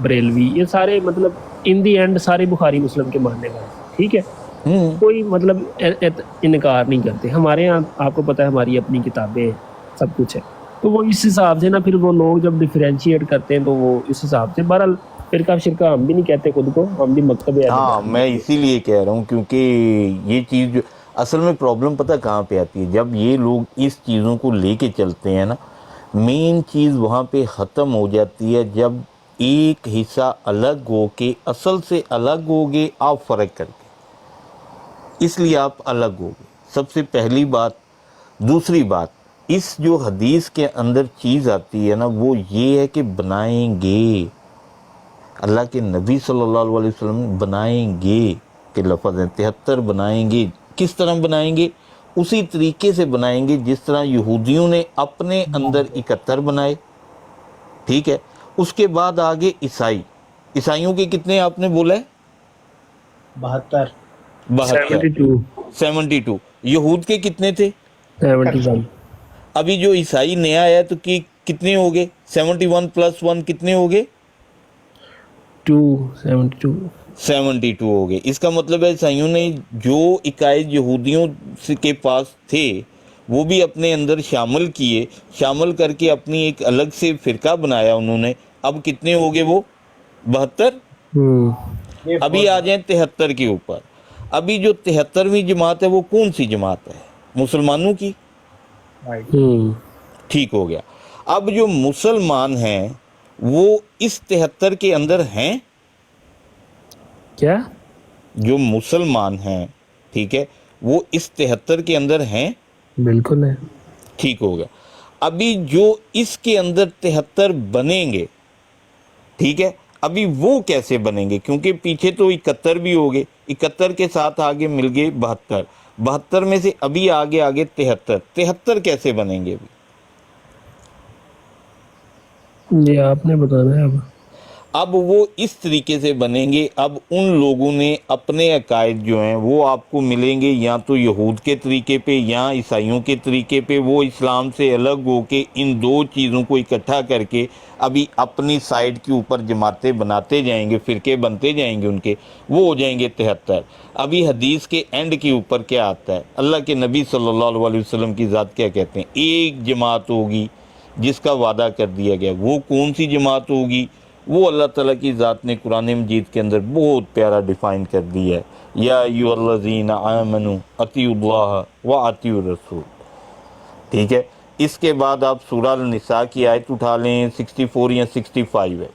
بریلوی، یہ سارے مطلب ان دی اینڈ سارے بخاری مسلم کے ماننے والے، ٹھیک ہے، کوئی مطلب انکار نہیں کرتے. ہمارے یہاں آپ کو پتہ ہے ہماری اپنی کتابیں ہیں، سب کچھ ہے، تو وہ اس حساب سے نا پھر وہ لوگ جب ڈیفرینشیٹ کرتے ہیں تو وہ اس حساب سے. بہرحال فرقہ شرکہ ہم بھی نہیں کہتے خود کو، ہم بھی مکتب اہل ہاں بیان میں کہتے ہیں. اسی لیے کہہ رہا ہوں کیونکہ یہ چیز جو اصل میں پرابلم پتہ کہاں پہ آتی ہے، جب یہ لوگ اس چیزوں کو لے کے چلتے ہیں نا، مین چیز وہاں پہ ختم ہو جاتی ہے جب ایک حصہ الگ ہو کے اصل سے الگ ہوگے آپ فرق کر کے، اس لیے آپ الگ ہوگے، سب سے پہلی بات. دوسری بات، اس جو حدیث کے اندر چیز آتی ہے نا وہ یہ ہے کہ بنائیں گے، اللہ کے نبی صلی اللہ علیہ وسلم بنائیں گے کہ لفظ ہے 73 بنائیں گے. کس طرح بنائیں گے؟ اسی طریقے سے بنائیں گے جس طرح یہودیوں نے اپنے اندر 71 بنائے، ٹھیک ہے. اس کے بعد آگے عیسائیوں کے کتنے آپ نے بولا ہے؟ 72. 72 72. یہود کے کتنے تھے؟ 71 ابھی جو عیسائی نیا آیا تو کتنے ہو گئے؟ 71 + 1 کتنے ہو گئے؟ 72 72 ہو گئے. اس کا مطلب ہے عیسائیوں نے جو عقائد یہودیوں کے پاس تھے وہ بھی اپنے اندر شامل کر کے اپنی ایک الگ سے فرقہ بنایا انہوں نے. اب کتنے ہو گئے وہ؟ 72. ابھی آ جائیں 73 کے اوپر. ابھی جو 73ویں جماعت ہے وہ کون سی جماعت ہے؟ مسلمانوں کی. ٹھیک ہو گیا. اب جو مسلمان ہیں وہ اس 73 کے اندر ہیں؟ کیا؟ جو مسلمان ہیں ٹھیک ہے وہ اس 73 کے اندر ہیں؟ بالکل ہے. ٹھیک ہو گیا. ابھی جو اس کے اندر 73 بنیں گے ٹھیک ہے، ابھی وہ کیسے بنیں گے؟ کیونکہ پیچھے تو 71 بھی ہو گئے، 71 کے ساتھ آگے مل گئے 72، 72 میں سے ابھی آگے 73 کیسے بنیں گے؟ یہ آپ نے بتانا ہے. اب وہ اس طریقے سے بنیں گے. اب ان لوگوں نے اپنے عقائد جو ہیں وہ آپ کو ملیں گے یا تو یہود کے طریقے پہ یا عیسائیوں کے طریقے پہ. وہ اسلام سے الگ ہو کے ان دو چیزوں کو اکٹھا کر کے ابھی اپنی سائڈ کے اوپر جماعتیں بناتے جائیں گے، فرقے بنتے جائیں گے ان کے، وہ ہو جائیں گے 73. ابھی حدیث کے اینڈ کے اوپر کیا آتا ہے؟ اللہ کے نبی صلی اللہ علیہ وسلم کی ذات کیا کہتے ہیں؟ ایک جماعت ہوگی جس کا وعدہ کر دیا گیا. وہ کون سی جماعت ہوگی؟ وہ اللہ تعالیٰ کی ذات نے قرآن مجید کے اندر بہت پیارا ڈیفائن کر دیا ہے. یا ایھا الذین آمنوا اطیعوا اللہ و اطیعوا الرسول. ٹھیک ہے. اس کے بعد آپ سورہ النساء کی آیت اٹھا لیں، 64 یا 65 ہے،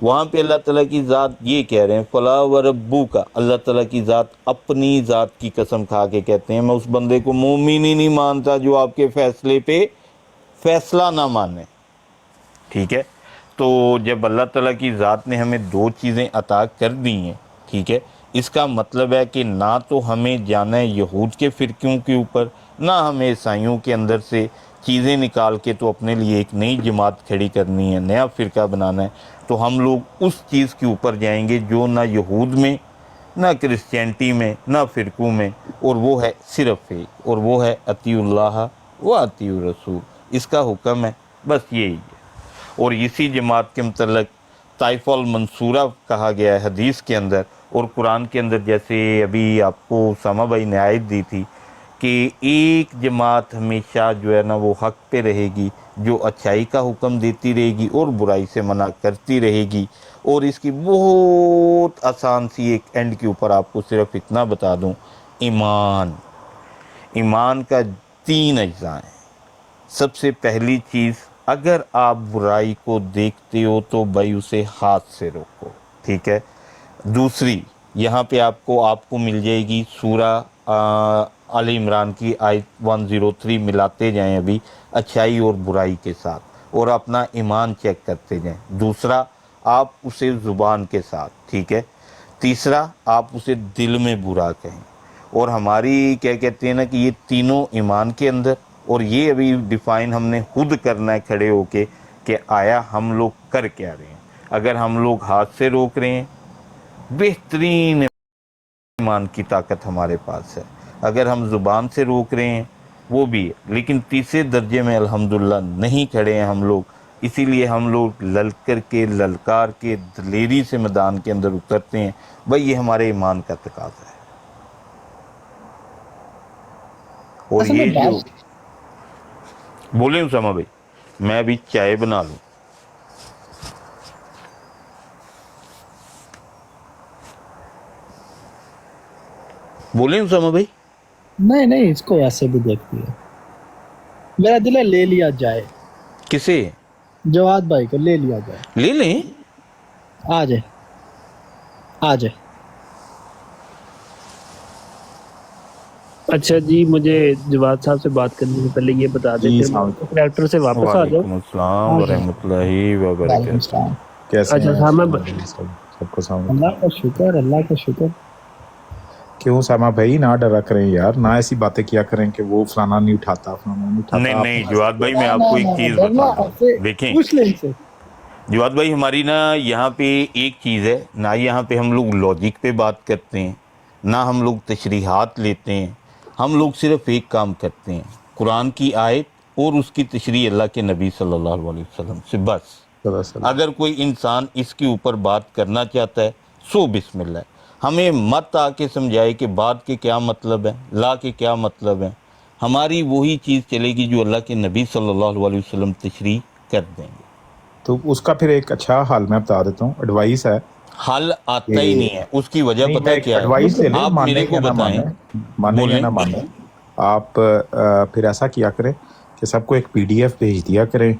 وہاں پہ اللہ تعالیٰ کی ذات یہ کہہ رہے ہیں فلا وربک، اللہ تعالیٰ کی ذات اپنی ذات کی قسم کھا کے کہتے ہیں میں اس بندے کو مومن ہی نہیں مانتا جو آپ کے فیصلے پہ فیصلہ نہ مانے. ٹھیک ہے. تو جب اللہ تعالیٰ کی ذات نے ہمیں دو چیزیں عطا کر دی ہیں ٹھیک ہے، اس کا مطلب ہے کہ نہ تو ہمیں جانا ہے یہود کے فرقوں کے اوپر، نہ ہمیں عیسائیوں کے اندر سے چیزیں نکال کے تو اپنے لیے ایک نئی جماعت کھڑی کرنی ہے، نیا فرقہ بنانا ہے. تو ہم لوگ اس چیز کے اوپر جائیں گے جو نہ یہود میں، نہ کرسچینٹی میں، نہ فرقوں میں، اور وہ ہے صرف ایک، اور وہ ہے اطیعوا اللہ و اطیعوا الرسول. اس کا حکم ہے، بس یہی ہے. اور اسی جماعت کے متعلق طائفہ المنصورہ کہا گیا ہے حدیث کے اندر، اور قرآن کے اندر جیسے ابھی آپ کو اسامہ بھائی نے آیت دی تھی کہ ایک جماعت ہمیشہ جو ہے نا وہ حق پہ رہے گی، جو اچھائی کا حکم دیتی رہے گی اور برائی سے منع کرتی رہے گی. اور اس کی بہت آسان سی ایک اینڈ کے اوپر آپ کو صرف اتنا بتا دوں، ایمان کا 3 اجزاء ہیں. سب سے پہلی چیز، اگر آپ برائی کو دیکھتے ہو تو بھائی اسے ہاتھ سے روکو، ٹھیک ہے. دوسری، یہاں پہ آپ کو مل جائے گی سورہ آل عمران کی آیت 103، ملاتے جائیں ابھی اچھائی اور برائی کے ساتھ، اور اپنا ایمان چیک کرتے جائیں. دوسرا، آپ اسے زبان کے ساتھ، ٹھیک ہے. تیسرا، آپ اسے دل میں برا کہیں. اور ہماری کیا کہتے ہیں نا کہ یہ تینوں ایمان کے اندر، اور یہ ابھی ڈیفائن ہم نے خود کرنا ہے کھڑے ہو کے کہ آیا ہم لوگ کر کیا رہے ہیں. اگر ہم لوگ ہاتھ سے روک رہے ہیں، بہترین ایمان کی طاقت ہمارے پاس ہے. اگر ہم زبان سے روک رہے ہیں وہ بھی ہے، لیکن تیسرے درجے میں الحمدللہ نہیں کھڑے ہیں ہم لوگ. इसीलिए हम लोग ललकर के ललकार के दलेरी से मैदान के अंदर उतरते हैं। भाई ये हमारे ईमान का तकाजा है। और असल ये में जो बात बोले उसामा भाई, मैं अभी चाय बना लूं। बोले उसामा भाई। नहीं, इसको ऐसे भी देखती है। मेरा दिल है ले लिया जाए, किसे जवाद भाई को ले लिया जाए। ले लें? आ जाए, आ जाए। अच्छा जी, मुझे जवाद साहब से बात करने से पहले ये बता दें, जी, फिर मैं करेक्टर से वापस आ जाऊँ। वालेकुम अस्सलाम वरहमतुल्लाहि वबरकातुहू। कैसे अच्छा, हैं? सामा सबको सामा अल्लाह का शुक्र, अल्लाह का शुक्र। क्यों सामा भाई ना डरा करें यार, ना ऐसी बातें किया करें कि वो फलाना नहीं उठाता, फलाना नहीं उठाता। नहीं आप नहीं जवाद भाई, मैं आपको एक चीज बता दूं। देखें पूछ ले इनसे। जवाद भाई, हमारी ना यहाँ पे एक चीज़ है ना, यहाँ पे हम लोग लॉजिक पे बात करते हैं, ना हम लोग तशरीहात लेते हैं। हम लोग सिर्फ एक काम करते हैं, कुरान की आयत और उसकी तशरीह अल्लाह के नबी सल्लल्लाहु अलैहि वसल्लम से, बस। दरअसल अगर कोई इंसान इसके ऊपर बात करना चाहता है सो बिस्मिल्लाह। हमें मत आके समझाए कि बात के क्या मतलब है, ला के क्या मतलब है। हमारी वही चीज़ चलेगी जो अल्लाह के नबी सल्लल्लाहु अलैहि वसल्लम तशरीह कर देंगे। तो उसका फिर एक अच्छा हाल मैं बता देता हूँ, एडवाइस है। हल आता ही नहीं है। उसकी वजह पता है क्या है? एडवाइस ले लें, आप माने मेरे को या ना बताएं। माने या बोलें। ना माने। आप फिर ऐसा किया करें कि सबको एक पीडीएफ भेज दिया करें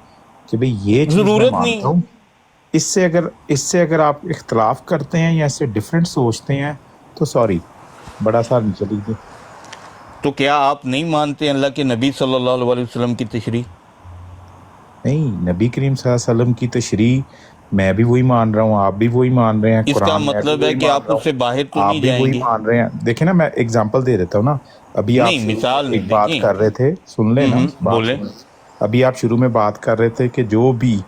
कि भाई ये चीज़ मैं जरूरत मानता नहीं। हूँ। इससे अगर आप इख्तलाफ करते हैं या इससे डिफरेंट सोचते हैं तो सॉरी, बड़ा सा नहीं चलीजिए। तो क्या आप नहीं मानते अल्लाह के नबी सल्लल्लाहु अलैहि वसल्लम की तशरीह? नहीं, नबी करीम सल्लल्लाहु अलैहि वसल्लम की तशरीह मैं भी वही मान रहा हूँ, आप भी वही मान रहे हैं। इसका कुरान मैं भी मतलब है वही कि मान आप रहा हूँ, उससे बाहर तो आप नहीं भी वही जाएंगे। मान रहे हैं। देखिए ना, मैं एग्जांपल दे देता हूँ ना। अभी आप नहीं, शुरू में मिसाल नहीं, एक बात देखिए। कर रहे थे, सुन ले ना बात बोले। सुन। अभी आप शुरू में बात कर रहे थे कि जो भी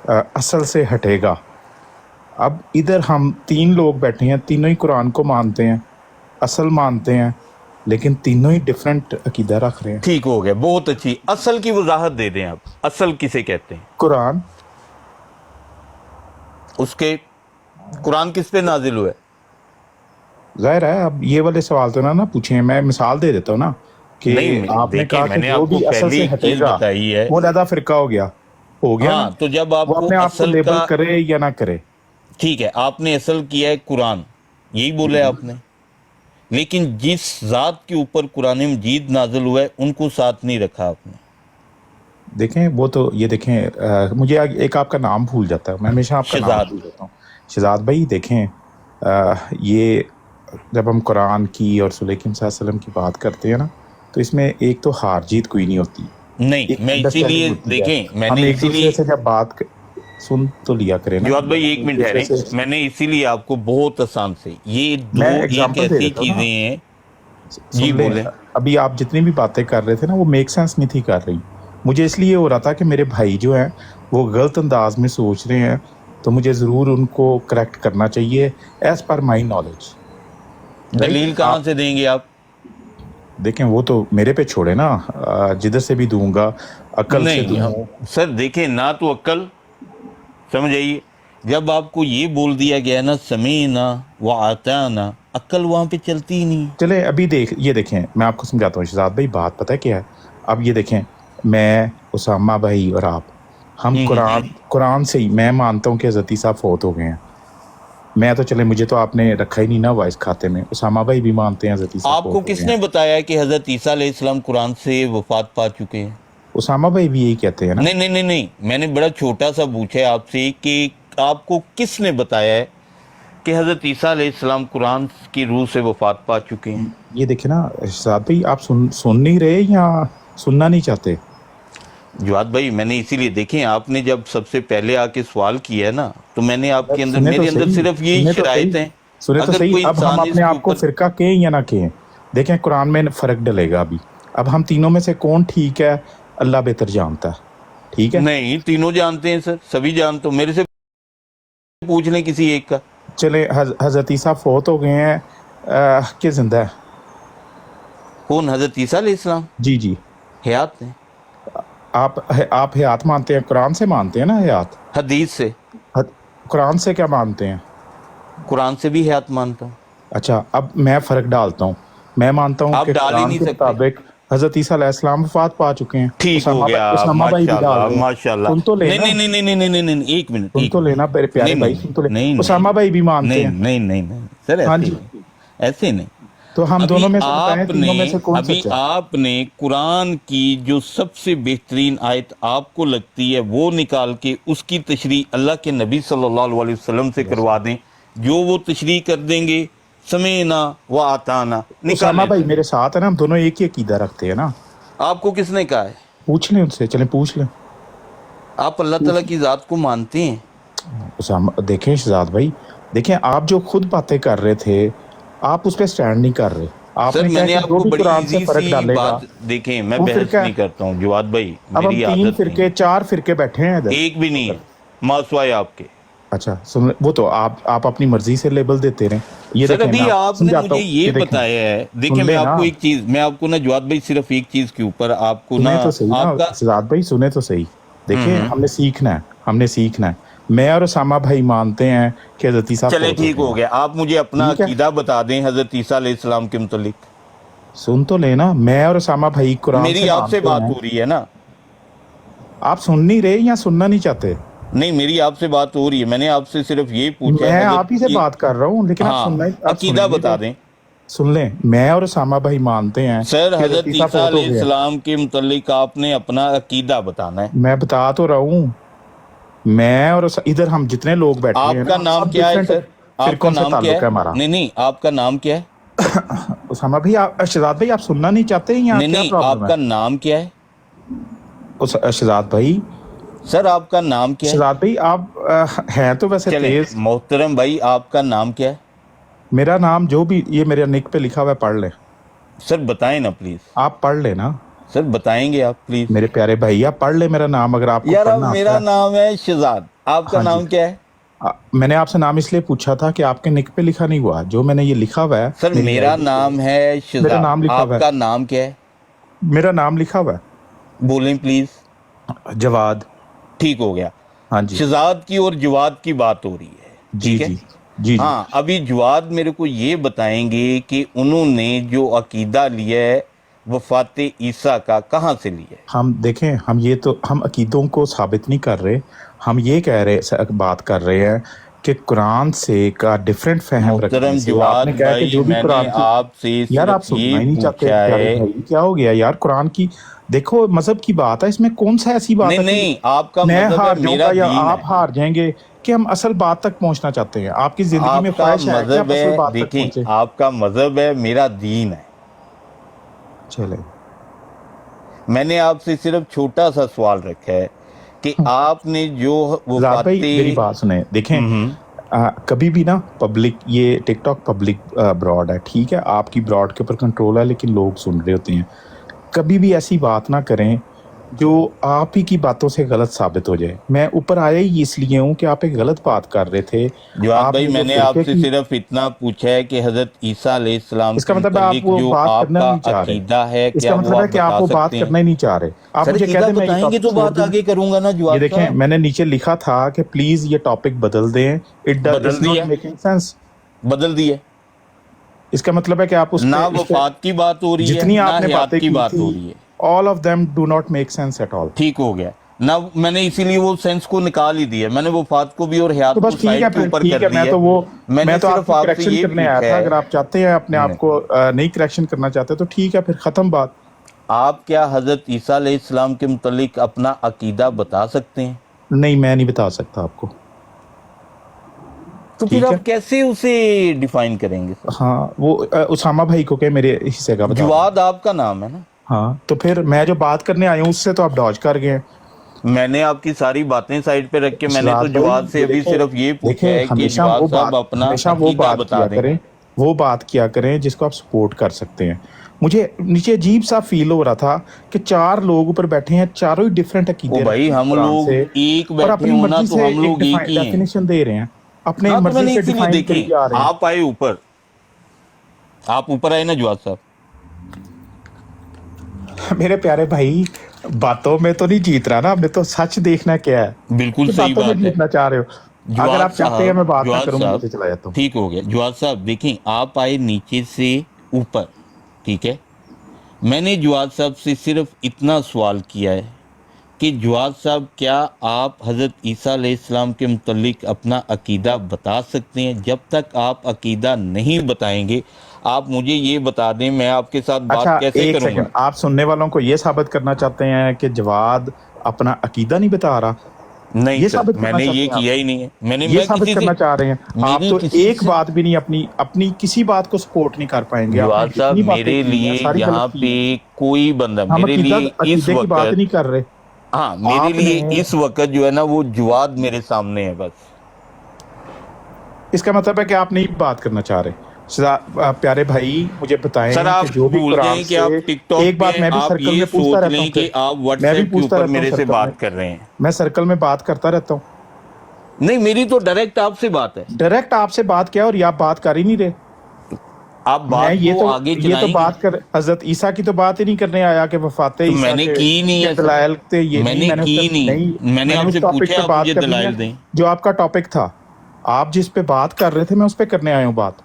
असल से हटेगा। अब इधर हम 3 लोग बैठे हैं, तीनों ही कुरान को मानते हैं, असल मानते हैं, लेकिन तीनों ही डिफरेंट अकीदा रख रहे हैं। ठीक हो गया, बहुत अच्छी। असल की वजाहत दे दें आप। असल किसे कहते हैं? कुरान। उसके कुरान किस पे नाजिल हुआ है? जाहिर है, अब ये वाले सवाल तो ना पूछे। मैं मिसाल दे देता हूँ ना कि नहीं, आपने देखिए, कहा कि मैंने जो आपको भी असल पहले से एक चीज हटेगा बताई है। वो लहदा फिरका हो गया ना। हाँ, तो जब वो आपको अपने आप को असल लेबल का, करे या ना करे, ठीक है, आपने असल किया है कुरान, यही बोला है आपने। लेकिन जिस जात के ऊपर कुरान मजीद नाजिल हुआ है उनको साथ नहीं रखा आपने। देखें वो तो ये देखें, मुझे एक आपका नाम भूल जाता है, मैं हमेशा आपका नाम शहजाद। भूल जाता हूँ। शहजाद भाई देखें, ये जब हम कुरान की और सुलेखिम सल्लल्लाहु अलैहि वसल्लम की बात करते हैं ना, तो इसमें एक तो हार जीत कोई नहीं होती, नहीं, एक मैं अंडरस्टैंडिंग इसीलिए, होती है। देखें, हम मैंने एक दूसरे इसीलिए, से जब सुन तो लिया करें ना। जवाद भाई एक एक मिनट दूसरे ठहरें, से मैंने इसीलिए आपको बहुत आसान से ये दो मैं एक एग्जांपल दे ऐसी देता हूँ ना, चीजें हैं। जी सुन ले। बोले। अभी आप जितनी भी बातें कर रहे थे ना, वो मेक सेंस नहीं थी कर रही। मुझे इसलिए हो रहा था कि मेरे भाई जो हैं वो गलत अंदाज में सोच रहे हैं, तो मुझे ज़रूर उनको करेक्ट करना चाहिए एज पर माई नॉलेज। दलील कहाँ से देंगे आप? देखें वो तो मेरे पे छोड़े ना, जिधर से भी दूंगा अकल से नहीं दूंगा। सर, देखें ना, तो अक्ल समझ आइए। जब आपको ये बोल दिया गया ना समीना व आताना, अक्ल वहां पे चलती ही नहीं। चले अभी ये देखें, मैं आपको समझाता हूँ शहजाद भाई, बात पता है क्या है। अब ये देखें, मैं, उसामा भाई और आप, हम कुरान से ही मैं मानता हूँ कि हज़रत ईसा फौत हो गए हैं। मैं तो चले, मुझे तो आपने रखा ही नहीं ना वॉइस खाते में। उसामा भाई भी मानते हैं हज़रत ईसा फौत आपको हो गए किसने हैं। बताया कि हजरत ईसा अलैहिस्सलाम कुरान से वफात पा चुके हैं? उसामा भाई भी यही कहते हैं ना। नहीं नहीं नहीं नहीं, मैंने बड़ा छोटा सा पूछा है आपसे कि आपको किसने बताया है कि हजरत ईसा अलैहिस्सलाम कुरान की रूह से वफात पा चुके हैं? ये देखे ना शहजाद भाई, आप सुन नहीं रहे या सुनना नहीं चाहते? जवाद भाई, मैंने इसीलिए, देखें, आपने जब सबसे पहले आके सवाल किया है ना, तो मैंने आपके अंदर, मेरे अंदर सिर्फ यही शराइत हैं। सुने तो सही। अब हम अपने आप को फिरका कहें या ना कहें, देखें कुरान में फ़र्क डलेगा अभी। अब हम तीनों में से कौन ठीक है, अल्लाह बेहतर जानता है। ठीक है, नहीं, तीनों जानते हैं सर, सभी जानते हो। मेरे से पूछ लें किसी एक का। चले हज़रत ईसा फौत हो गए हैं कि जिंदा है? कौन? हजरत ईसा अलैहिस्सलाम जी जी, हयात हैं। आप हयात मानते हैं, कुरान से मानते हैं ना हयात? हदीस से। कुरान से क्या मानते हैं? कुरान से भी हयात मानता हूँ। अच्छा, अब मैं फ़र्क डालता हूँ। मैं मानता हूँ आप कि डाल ही कुरान नहीं के सकते। मुताबिक हज़रत ईसा अलैहिस्सलाम वफ़ात पा चुके हैं। ठीक हो गया, उसामा भाई भी डाल माशाल्लाह रहे हैं। माशाल्लाह। सुन तो नहीं लेना, नहीं नहीं नहीं नहीं नहीं नहीं, एक मिनट, सुन एक तो मिनट। लेना मेरे प्यारे नहीं भाई, नहीं सुन तो ले। नहीं उसामा भाई भी मानते नहीं हैं। नहीं नहीं नहीं सर, हाँ ऐसे जी, नहीं, ऐसे नहीं। तो हम अभी दोनों में से बताएं, आपने तीनों में से कौन अभी सच्चा है? आपने कुरान की जो सबसे बेहतरीन आयत आपको लगती है वो निकाल के उसकी तशरीह अल्लाह के नबी सल्लल्लाहु अलैहि वसल्लम से करवा दें, जो वो तशरीह कर देंगे, समेना व आताना, उसामा निकालें भाई सर। मेरे साथ है ना, हम दोनों एक ही अकीदा रखते हैं ना। आपको किसने कहा है? पूछ लें उनसे, चलें पूछ लें। आप अल्लाह ताला की ज़ात को मानते हैं? उसामा देखें शहजाद भाई, देखें आप जो खुद बातें कर रहे थे, आप उस पर स्टैंड नहीं कर रहे। सर आपने क्या मैंने कि जो आपको भी बड़ी कुरान से इजी फर्क सी डालेगा बात, देखें मैं वो बहस फिरका नहीं है। करता हूँ जवाद भाई, अब हम मेरी 3 आदत नहीं फिरके 4 फिरके बैठे हैं इधर। है। एक भी नहीं है मासवाए आपके। अच्छा सुन, वो तो आप अपनी मर्जी से लेबल देते रहे। ये सर देखें, मैं अभी आपको आपने समझाता मुझे हूँ, ये ये देखें, बताया है, देखें सुन मैं ले ना, आपको एक चीज, मैं आपको ना जवाद भाई सिर्फ एक चीज के ऊपर आपको ना सुने तो सही ना आपका शहजाद भाई, सुने तो सही। देखिए हमने सीखना है, हमने सीखना है। मैं और उसामा भाई मानते हैं कि हज़रत ईसा चले फौत ठीक हो हो गए। गया। आप मुझे अपना ठीक है, अकीदा बता दें हजरत ईसा अलैहिस्सलाम के मुतल्लिक। सुन तो लेना, मैं और उसामा भाई कुरान मेरी से आपसे मानते बात हैं। हो रही है ना? आप सुन नहीं रहे या सुनना नहीं चाहते? नहीं मेरी आपसे बात हो रही है, मैंने आपसे सिर्फ ये पूछा है मैं हजरत आप ही से बात कर रहा हूँ, लेकिन आप सुनना हाँ आप सुन ही अकीदा नहीं बता रहे। दें। सुन लें, मैं और उसामा भाई मानते हैं सर कि हज़रत हजरत ईसा ईसा फौत हो गया। अलैहिस्सलाम के मुतल्लिक आपने अपना अकीदा बताना है। मैं बता तो रहा हूँ, मैं और इधर हम जितने लोग बैठे हैं आपका ना, नाम सब क्या है डिफरेंट सर? आपका फिरकों से नाम क्या ताल्लुक है? है हमारा। नहीं नहीं, आपका नाम क्या है? उसामा भाई, आप शहजाद भाई, आप सुनना नहीं चाहते या नहीं क्या नहीं, प्रॉब्लम है? आपका नाम क्या है? उस शहजाद भाई, सर आपका नाम क्या है? शहजाद भाई आप हैं तो वैसे चलें तेज। मोहतरम भाई, आपका नाम क्या है? मेरा नाम जो भी ये मेरे निक पे लिखा हुआ है, पढ़ ले। सर बताएं ना प्लीज। आप पढ़ लेना सर बताएंगे आप प्लीज। मेरे प्यारे भाई, आप पढ़ ले मेरा नाम अगर आपको यार अब पढ़ना आता मेरा है। नाम है शहजाद, आपका हाँ जी, नाम क्या है? मैंने आपसे नाम इसलिए पूछा था कि आपके निक पे लिखा नहीं हुआ, जो मैंने ये लिखा हुआ है सर मेरी मेरा आईडी नाम पे, है मेरा शहजाद, नाम लिखा हुआ है। आपका नाम क्या है? मेरा नाम लिखा हुआ बोलें प्लीज। है जवाद। ठीक हो गया। हाँ जी, शहजाद की और जवाद की बात हो रही है, जी ठीक है? जी जी जी। हाँ अभी जवाद मेरे को ये बताएंगे कि उन्होंने जो अकीदा लिया है वफात ईसा का, कहाँ से लिया है? हम देखें, हम ये तो हम अकीदों को साबित नहीं कर रहे, हम ये कह रहे बात कर रहे हैं कि कुरान से का डिफरेंट फहम रखने मोहतरम से। जवाद आपने कहा कि भाई, जो भी मैंने कुरान की, आपसे यार आप सिर्फ ये सुनना ही नहीं चाहते पूछा प्यारे है। भाई, क्या हो गया यार? कुरान की देखो, मजहब की बात है, इसमें कौन सा ऐसी बात नहीं है नहीं, कि आपका मैं मजहब है, हार मेरा जाऊंगा या दीन आप है। हार जाएंगे, कि हम असल बात तक पहुंचना चाहते हैं? आपकी जिंदगी में आपका ख्वाहिश है कि आप मजहब असल है, बात तक देखें पहुंचे? आपका मजहब है, मेरा दीन है। चले, मैंने आपसे सिर्फ छोटा सा सवाल रखा है कि आपने जो ज़ात भाई मेरी वफात, बात सुने, देखें कभी भी ना पब्लिक, ये टिकटॉक पब्लिक ब्रॉड है, ठीक है, आपकी ब्रॉड के ऊपर कंट्रोल है, लेकिन लोग सुन रहे होते हैं। कभी भी ऐसी बात ना करें जो आप ही की बातों से गलत साबित हो जाए। मैं ऊपर आया ही इसलिए हूँ कि आप एक गलत बात कर रहे थे। जवाद भाई आपने जो मैंने फिरके आपसे की, सिर्फ इतना पूछा है कि हजरत ईसा अलैहिस्सलाम के इसका मतलब है आप मुतालिक वो जो बात करना आपका नहीं चाह रहे। अकीदा है, क्या इसका वो मतलब है आप कि आप बता वो बात सकते हैं? करना ही नहीं चाह रहे। आप सर मुझे अकीदा कहते मैं ये बताएंगे टॉपिक तो छोड़ बात दूं। आगे करूंगा ना ये जवाद देखें, साहब। मैंने नीचे लिखा था कि प्लीज ये टॉपिक बदल दें, बदल इट्स नॉट दिया, मेकिंग सेंस। बदल दिया। इसका मतलब है कि आप उस ना पे वफात की बात हो रही है, जितनी ना आपने हयात बातें की की बात थी, हो रही है। All of them do not make sense at all. ठीक हो गया ना, मैंने इसीलिए वो सेंस को निकाल ही दिया। मैंने वफात को भी और हयात तो को बस ठीक है साइड के फिर, ऊपर ठीक कर है, दिया। मैं मैंने तो सिर्फ आपकी आपसे करेक्शन ये करने आया पूछा था। है। अगर आप चाहते हैं अपने आप को नहीं करेक्शन करना चाहते तो ठीक है, फिर खत्म बात। आप क्या हजरत ईसा अलैहिस्सलाम के मुतालिक अपना अकीदा बता सकते हैं? नहीं, मैं नहीं बता सकता आपको। तो फिर ठीक है, आप कैसे उसे डिफाइन करेंगे सर? हाँ, वो उसामा भाई को क्या मेरे हिस्से का बता दें। जवाद आपका नाम है ना? हाँ, तो फिर मैं जो बात करने आया हूँ उससे तो आप डॉज कर गए। मैंने आपकी सारी बातें साइड पे रख के मैंने तो शहजाद भाई, जवाद से ये अभी देखें, सिर्फ ये पूछा देखें, है कि हमेशा जवाद साहब अपना वो अकीदा बात बता किया दें। करें, वो बात किया करें जिसको आप सपोर्ट कर सकते हैं। मुझे नीचे अजीब सा फील हो रहा था कि 4 लोग ऊपर बैठे हैं, चारों ही डिफरेंट ओ अकीदे भाई, रखते हैं हम कुरान लोग से, एक और बैठे अपनी हो ना मर्जी तो से हम लोग एक ही हैं। डेफिनेशन दे रहे हैं, अपनी हाँ तो मर्जी मैंने से इसीलिए डिफाइन करी जा देखें, रहे हैं। आप आए ऊपर, आप ऊपर आए ना जवाद साहब। मेरे प्यारे भाई, बातों में तो नहीं जीत रहा ना, हमने तो सच देखना क्या है। बिल्कुल तो सही बातों में बात है। जीतना चाह रहे हो, अगर जवाब आप चाहते हैं मैं बात ना जवाब करूं, साहब, मुझे चला जाता हूँ। ठीक हो गया जवाब साहब। देखें, आप आए नीचे से ऊपर, ठीक है। मैंने जवाब साहब से सिर्फ इतना सवाल किया है कि जवाब साहब, क्या आप हज़रत ईसा अलैहिस्सलाम के मुतल्लिक अपना अकीदा बता सकते हैं? जब तक आप अकीदा नहीं बताएंगे, आप मुझे ये बता दें, मैं आपके साथ बात अच्छा कैसे एक करूंगा? सेकंड, आप सुनने वालों को ये साबित करना चाहते हैं कि जवाद अपना अकीदा नहीं बता रहा? नहीं ये सर, साबित करना मैंने चाहते ये हैं आप? किया ही नहीं है। ये मैं साबित किसी करना से, चाह रहे हैं आप? मेरी तो किसी एक से, बात भी नहीं, अपनी अपनी किसी बात को सपोर्ट नहीं कर पाएंगे। आपने जवाब साहब, जितनी बातें मेरे की हैं लिए सारी यहाँ गलत की पे हैं। कोई बंदा हम मेरे लिए इस अकीदे की बात वक्त, नहीं कर रहे। हाँ, मेरे लिए आपने इस वक्त जो है ना, वो जवाद मेरे सामने है बस। इसका मतलब है कि आप नहीं बात करना चाह रहे। प्यारे भाई मुझे बताएं सर, आप कि जो भी भूल कुरान जाएं कि आप से, टिकटॉक एक पे बात हैं, मैं भी आप सर्कल ये में पूछता सोच रहता हूँ लें कि आप मैं भी व्हाट्सएप के पूछता ऊपर रहता हूँ मेरे से सर्कल में, बात कर रहे हैं। मैं सर्कल में बात करता रहता हूँ। नहीं, मेरी तो डायरेक्ट आपसे बात है। डायरेक्ट आपसे बात क्या, और ये आप बात कर ही नहीं रहे। आप मैं बात ये को तो आगे ये तो चलाएंगे। बात कर, हजरत ईसा की तो बात ही नहीं करने आया कि वफाते तो ईसा मैंने के की नहीं है सर, दलाइल थे, ये नहीं, मैंने मैंने की उसका नहीं, नहीं। मैंने मैंने उस आपसे टॉपिक पूछा, पे आप बात मुझे करनी है दलाइल दें। जो आपका टॉपिक था। आप जिस पे बात कर रहे थे मैं उस पे करने आया हूँ बात।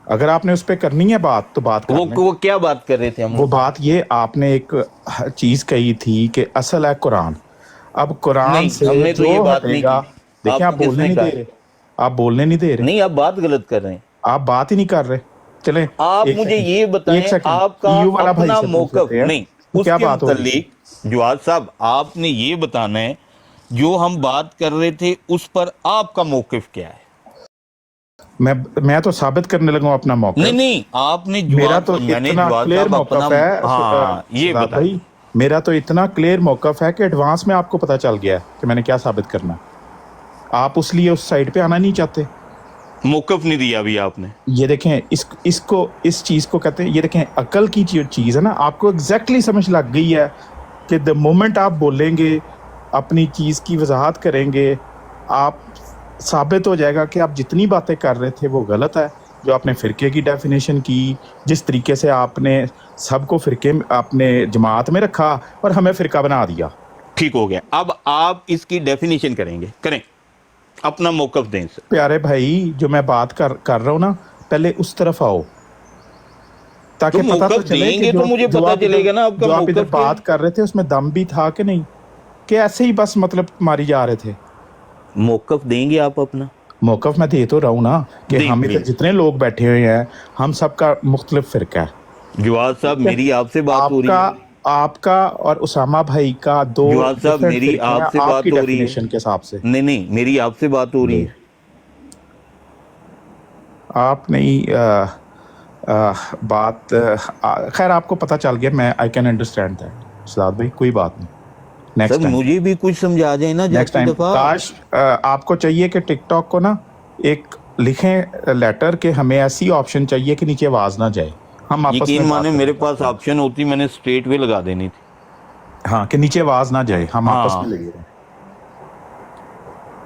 अगर आपने उस पे करनी है बात तो बात कर लें। वो क्या बात कर रहे थे हम वो लोग? बात ये, आपने एक चीज कही थी कि असल है कुरान। अब कुरान नहीं, से हमने तो जो ये बात नहीं हटेगा, की। देखिए आप आपको बोलने किसने नहीं कहा दे है? रहे, आप बोलने नहीं दे रहे, नहीं, आप बात गलत कर रहे हैं। आप बात ही नहीं कर रहे। चलें आप एक मुझे सेकंड, ये एक बताएं, सेकंड, आपका ईयू वाला भाई अपना से पूछ मौकफ, लेते हैं नहीं, कि क्या उसके बात हो रही है। मुतल्लिक जवाद साहब, आपने ये बताना है जो हम बात कर रहे थे उस पर आपका मौकफ क्या है। मैं तो साबित करने लगा हूं अपना नहीं मौकफ। नहीं, आपने मेरा जवाब, तो मैंने इतना जवाब क्लियर साहब अपना, मौकफ है हाँ, ये सिद्धार्थ बताएं। भाई, मेरा तो इतना क्लियर मौकफ है कि एडवांस में आपको पता चल गया है कि मैंने क्या साबित करना है। आप उस लिए उस साइड पे आना नहीं चाहते। मौकफ नहीं दिया अभी आपने। ये देखें, इस चीज को कहते हैं, ये देखें अकल की चीज है ना, आपको एग्जैक्टली समझ लग गई है कि द मोमेंट आप बोलेंगे, अपनी चीज की वजाहत करेंगे, आप साबित हो जाएगा कि आप जितनी बातें कर रहे थे वो गलत है। जो आपने फिरके की डेफिनेशन की, जिस तरीके से आपने सबको फिरके आपने जमात में रखा और हमें फिरका बना दिया। ठीक हो गया, अब आप इसकी डेफिनेशन करें, अपना मौकफ दें सर। प्यारे भाई जो मैं बात कर रहा हूँ ना, पहले उस तरफ आओ ताकि तो पता तो मौकफ चले देंगे कि तो मुझे पता चलेगा ना आपका जो आप इधर मौकफ क्या है। बात कर रहे थे उसमें दम भी था कि नहीं, कि ऐसे ही बस मतलब मारी जा रहे थे। मौकफ देंगे आप अपना? मौकफ मैं दे तो रहा हूँ ना कि हम इधर जितने लोग बैठे हुए हैं हम सबका मुख्तलिफ फिरका है। जवाद साहब, मेरी आपसे बात हो रही है। आपका और उसामा भाई का दो जवाद साहब, different मेरी फिरके हैं आपसे आपकी बात हो रही है। डेफिनेशन के हिसाब से। नहीं, मेरी आपसे बात हो रही है। आप नहीं बात खैर आपको पता चल गया, मैं I can understand that Siddharth भाई, कोई बात नहीं। नेक्स्ट सर टाइम, मुझे भी कुछ समझा जाए ना नेक्स्ट जाती टाइम दफा। काश आपको चाहिए कि टिकटॉक को ना एक लिखें लेटर के हमें ऐसी ऑप्शन चाहिए कि नीचे आवाज ना जाए, हम आपस यकीन में माने, बात मेरे करें। पास ऑप्शन होती मैंने स्ट्रेट वे लगा देनी थी। हाँ कि नीचे आवाज ना जाए, हम आपस हाँ। में लगे रहें।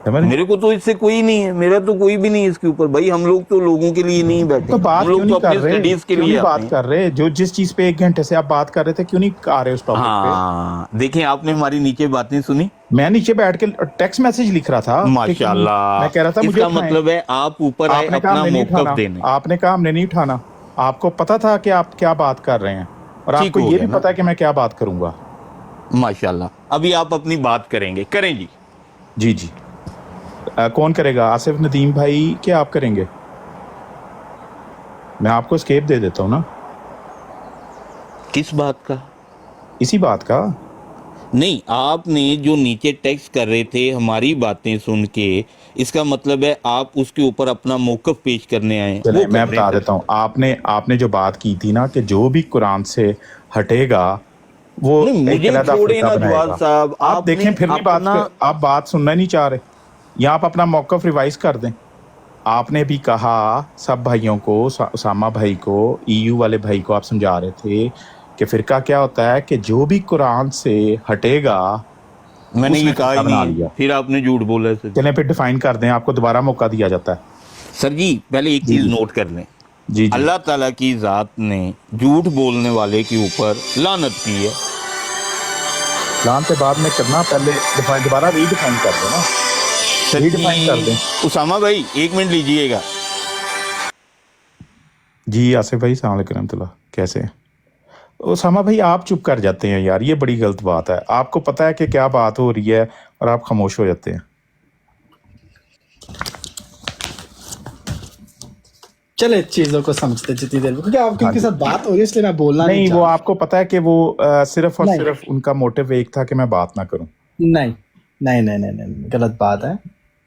समझ रहे? मेरे को तो इससे कोई नहीं है, मेरा तो कोई भी नहीं है इसके ऊपर भाई। हम लोग तो लोगों के लिए नहीं बैठे, तो बात हम लोग क्यों तो नहीं कर अपनी रहे, स्टडीज के क्यों लिए नहीं आते बात हैं। कर रहे? जो जिस चीज पे 1 घंटे से आप बात कर रहे थे क्यों नहीं आ रहे उस टॉपिक हाँ, देखें आपने हमारी नीचे बातें सुनी, पे? मैं नीचे बैठ के टेक्स्ट मैसेज लिख रहा था। माशाल्लाह। मैं कह रहा था मुझे इसका उठाएं। मतलब है आप ऊपर आए आपने कहा अपना हमने नहीं मौकफ उठाना, देने। आपने कहा हमने नहीं उठाना, आपको पता था कि आप क्या बात कर रहे हैं और ठीक आपको हो ये गया भी ना? पता है कि मैं क्या बात करूंगा। माशाल्लाह, अभी आप अपनी बात करेंगे, करें जी। जी जी। कौन करेगा, आसिफ नदीम भाई क्या आप करेंगे? मैं आपको स्केप दे देता हूँ ना। किस बात का? इसी बात का। नहीं, आपने जो नीचे टेक्स्ट कर रहे थे हमारी बातें सुन के, इसका मतलब है आप उसके ऊपर अपना मौकफ पेश करने आए। चले वो मैं कर रहे बता हैं। देता हूँ, आपने जो बात की थी ना कि जो भी कुरान से हटेगा वो नहीं, एक मुझे अलग छोड़े फिरका ना बनाएगा। जवाद साहब, आप आपने देखें फिर भी अपना- आप बात सुनना नहीं चाह रहे, या आप अपना मौकफ रिवाइज कर दें। आपने भी कहा सब भाइयों को, उसामा भाई को, ईयू वाले भाई को आप समझा रहे थे कि फिरका क्या होता है कि जो भी कुरान से हटेगा मैंने उसने ये कहा फिरका ही बना नहीं है। लिया। फिर आपने झूठ बोला सर। चलें फिर डिफाइन कर दें, आपको दोबारा मौका दिया जाता है। सर जी, पहले एक चीज नोट कर लें, जी जी। अल्लाह ताला की ज़ात ने झूठ बोलने वाले के ऊपर लानत की है। لان سے بعد میں کرنا، پہلے دوبارہ ریڈیفائن کر دیں نا، سر ریڈیفائن کر دیں۔ اسامہ بھائی 1 منٹ لیجئے گا۔ جی آصف بھائی السلام علیکم رحمۃ اللہ، کیسے ہیں؟ اسامہ بھائی آپ چپ کر جاتے ہیں یار، یہ بڑی غلط بات ہے۔ آپ کو پتہ ہے کہ کیا بات ہو رہی ہے اور آپ خاموش ہو جاتے ہیں۔ چلے چیزوں کو سمجھتے جتنی دیر میں، کیونکہ آپ کی ان کے ساتھ بات ہو رہی ہے اس لیے میں بولنا نہیں نہیں، وہ چاہتا۔ آپ کو پتہ ہے کہ وہ صرف اور نہیں صرف ان کا موٹیو ایک تھا کہ میں بات نہ کروں۔ نہیں نہیں نہیں نہیں نہیں، غلط بات ہے۔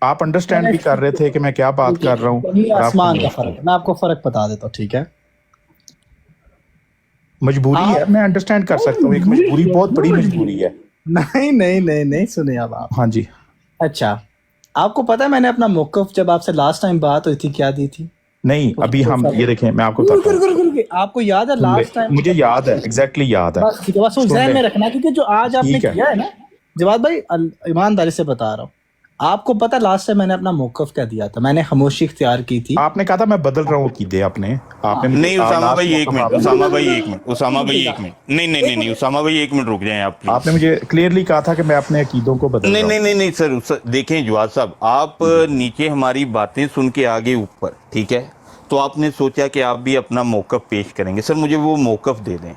آپ انڈرسٹینڈ بھی کر رہے تھے کہ میں کیا بات کر رہا ہوں زمین اور آپ آسمان کا خاموش فرق ہے، میں آپ کو فرق بتا دیتا ہوں، ٹھیک ہے؟ مجبوری ہے، میں انڈرسٹینڈ کر سکتا ہوں، ایک مجبوری بہت بڑی مجبوری ہے۔ نہیں نہیں نہیں نہیں، سنیں اب آپ۔ ہاں جی، اچھا، آپ کو پتا ہے میں نے اپنا موقف جب آپ سے لاسٹ ٹائم بات ہوئی تھی کیا دی تھی؟ نہیں ابھی ہم یہ دیکھیں، میں آپ کو بتاتا ہوں، آپ کو یاد ہے لاسٹ ٹائم؟ مجھے یاد ہے، ایگزیکٹلی یاد ہے۔ بس ٹھیک ہے، بس وہ سن ذہن لیں، میں رکھنا، کیونکہ جو آج آپ نے ٹھیک ہے۔ کیا ہے نا جواد بھائی، ایمانداری سے بتا رہا ہوں، آپ کو پتا لاسٹ ٹائم میں نے اپنا موقف کیا دیا تھا؟ میں نے خاموشی اختیار کی تھی۔ آپ نے کہا تھا میں بدل رہا ہوں عقیدے اپنے، آپ نے نہیں اسامہ بھائی last 1 منٹ، موقع اسامہ بھائی 1 منٹ، اسامہ بھائی 1 منٹ، نہیں اسامہ بھائی 1 منٹ رک جائیں آپ پلیز۔ آپ نے مجھے کلیئرلی کہا تھا کہ میں اپنے عقیدوں کو بدل رہا ہوں۔ نہیں سر دیکھیں جواد صاحب، آپ نیچے ہماری باتیں سن کے آگے اوپر، ٹھیک ہے، تو آپ نے سوچا کہ آپ بھی اپنا موقف پیش کریں گے۔ سر مجھے وہ موقف دے دیں۔